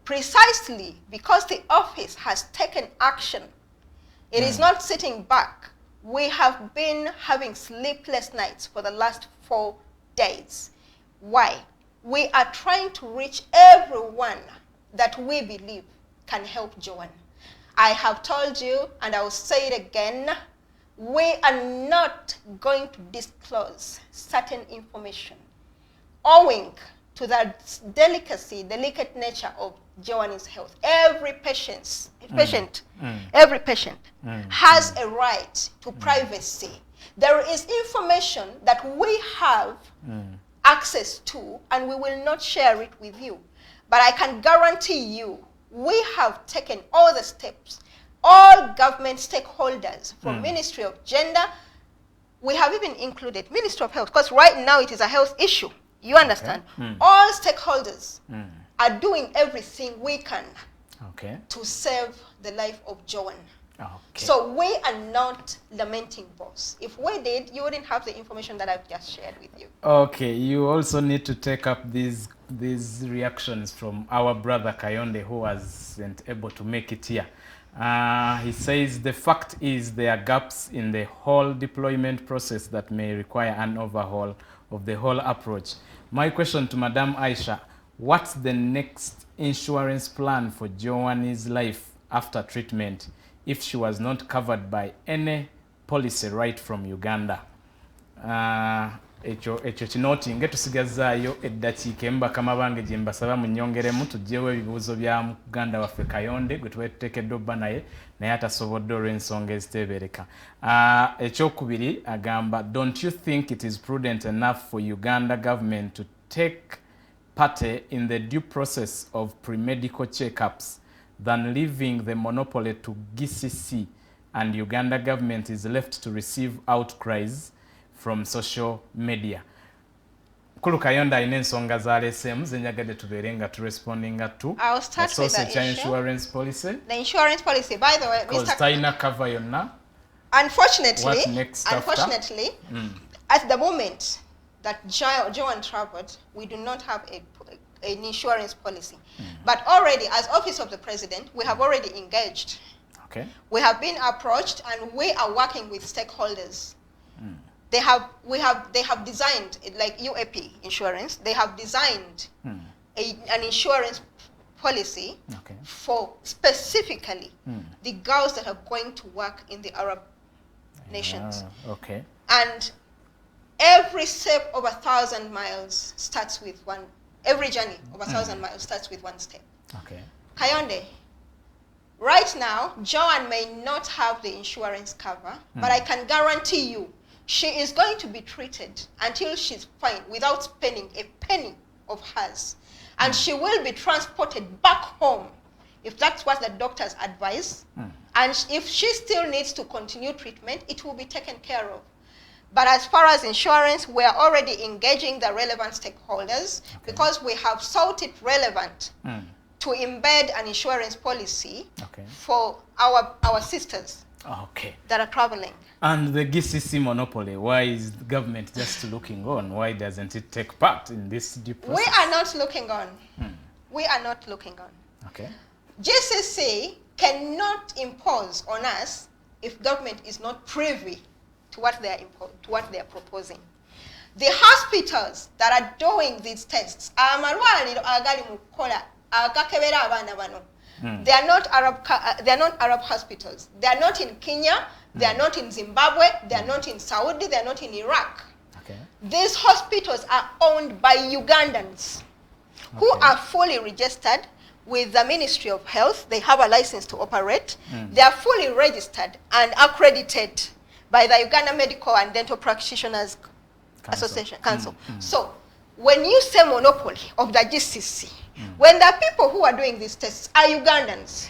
Precisely because the office has taken action. It is not sitting back. We have been having sleepless nights for the last 4 days. Why? We are trying to reach everyone that we believe can help Joan. I have told you, and I will say it again, we are not going to disclose certain information owing to the delicate nature of Joan's health. Every patient has a right to privacy. There is information that we have access to, and we will not share it with you. But I can guarantee you, we have taken all the steps. All government stakeholders, from Ministry of Gender, we have even included Ministry of Health, because right now it is a health issue. You understand? All stakeholders are doing everything we can to save the life of Joan. So we are not lamenting, boss. If we did, you wouldn't have the information that I've just shared with you. Okay, you also need to take up these reactions from our brother Kayonde, who wasn't able to make it here. He says the fact is there are gaps in the whole deployment process that may require an overhaul of the whole approach. My question to Madam Aisha, what's the next insurance plan for Joan's life after treatment if she was not covered by any policy right from Uganda. Ekyo kinoti nge tusigazaayo eddakiika embaka mabange gye mbasaba munnyongeremu tugyewo ebibuuzo bya muganda waffe Kayonde gwe tweteekeddwa obba naye atasobodde olw'ensonga eziteebereka. Ekyokubiri agamba, don't you think it is prudent enough for Uganda government to take part in the due process of pre-medical checkups than leaving the monopoly to GCC and Uganda government is left to receive outcries from social media? Kulu Kayonde alina ensonga z'aleseemu ze njagadde tubeere nga turespondinga to. I'll start with the insurance policy. The insurance policy, by the way, because talina cover yonna. Unfortunately, what next unfortunately, at the moment that Joan traveled, we do not have an insurance policy. But already, as Office of the President, we have already engaged. Okay. We have been approached, and we are working with stakeholders. They have designed, like UAP insurance, they have designed an insurance policy for specifically the girls that are going to work in the Arab nations. Okay. And every step over 1,000 miles starts with one, every journey over 1,000 miles starts with one step. Okay. Kayonde, right now, Joan may not have the insurance cover, but I can guarantee you, she is going to be treated until she's fine without spending a penny of hers. And she will be transported back home if that's what the doctors advise. And if she still needs to continue treatment, it will be taken care of. But as far as insurance, we are already engaging the relevant stakeholders because we have thought it relevant to embed an insurance policy for our sisters that are traveling. And the GCC monopoly, why is the government just looking on? Why doesn't it take part in this due process? We are not looking on. We are not looking on. Okay. GCC cannot impose on us if government is not privy to what they are proposing. The hospitals that are doing these tests are amalwaliro agali mu kukola agakebera abaana bano. They are not Arab hospitals. They are not in Kenya. They are not in Zimbabwe. They are not in Saudi. They are not in Iraq. These hospitals are owned by Ugandans who are fully registered with the Ministry of Health. They have a license to operate. They are fully registered and accredited by the Uganda Medical and Dental Practitioners Association Council. So when you say monopoly of the GCC, when the people who are doing these tests are Ugandans,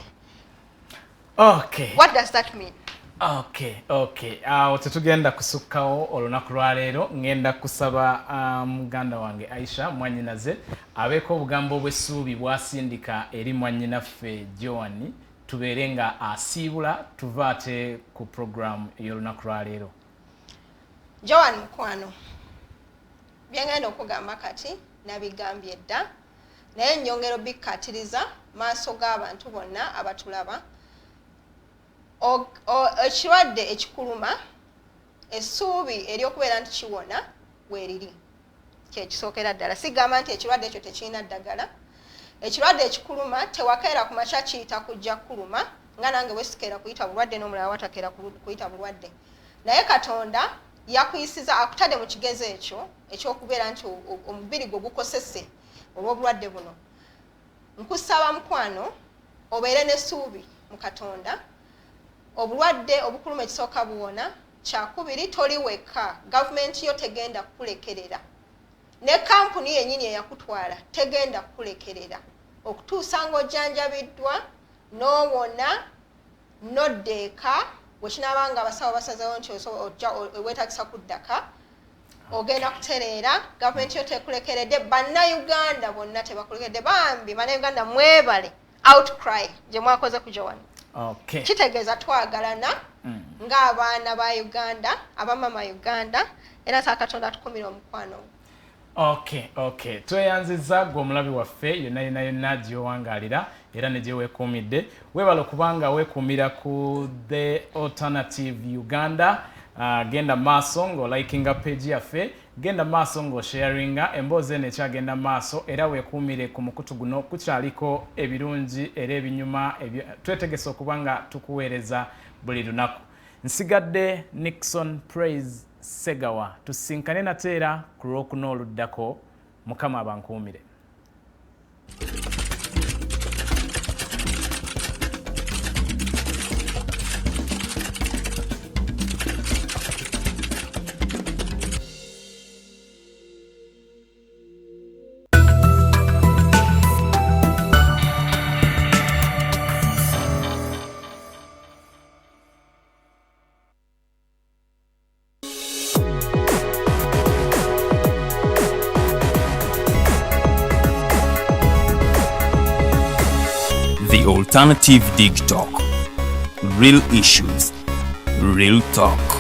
what does that mean? Awo tetugenda kusukkawo olunaku lwaleero ngenda kusaba muganda wange Aisha mwannyinaze abeeko obugambo obw'essuubi bw'asindika eri mwannyinaffe Joan tubeere nga asiibula tuva ate ku programu ey'olunaku lwaleero. Joan mukwano, byengenda okugamba kati nabigambye dda naye nnyongero bikkaatiriza maaso g'abantu bonna abatulaba. Ekirwadde ekikuluma essuubi ery'okubeera nti kiwona weeriri kyekisookera ddala. Sigamba nti ekirwadde ekyo tekirina ddagala. Ekirwadde ekikuluma tewakeera ku makya kiyita kujja kuluma nga nange bwesikeera kuyita bulwadde n'omulala watakeera kuyita bulwadde. Naye Katonda yakuyisiza akutadde mu kigezo ekyo eky'okubeera nti omubiri gwe gukosese olw'obulwadde buno. Nkusaba mukwano obeere n'essuubi mu Katonda. Obulwadde obukuluma ekisooka buwona, kyakubiri toli wekka, gavumenti yo tegenda kukulekerera. Ne kampuni yennyini eyakutwala tegenda kukulekerera okutuusa ng'ojjanjabiddwa n'owona n'oddeeka bwe kinaaba nga abasawo basazeewo nti weetagisa kuddaka ogenda kutereera. Gavumenti yo tekulekeredde, bannayuganda bonna tebakulekeredde. Bambi bannayuganda mwebale outcry gye mwakoze ku Joan. Kitegeeza twagalana ng'abaana ba Uganda, abamama Uganda, era Katonda tukumira omukwano. Tweyanziza gwe omulabi waffe yonna gy'owangaalira era ne gye weekuumidde. Weebala okubanga weekuumira ku The Alternative Uganda. Genda maaso ng'olikinga page yaffe genda maaso ng'osharinga emboozi eno ekyagenda maaso era weekuumire ku mukutu guno kukyaliko ebirungi era ebinyuma twetegese okuba nga tukuweereza buli lunaku. Nsigadde Nixon Praise Segawa, tusinkane nateera ku lwokuna oluddako. Mukama abankuumire. The Alternative Digitalk. Real issues, real talk.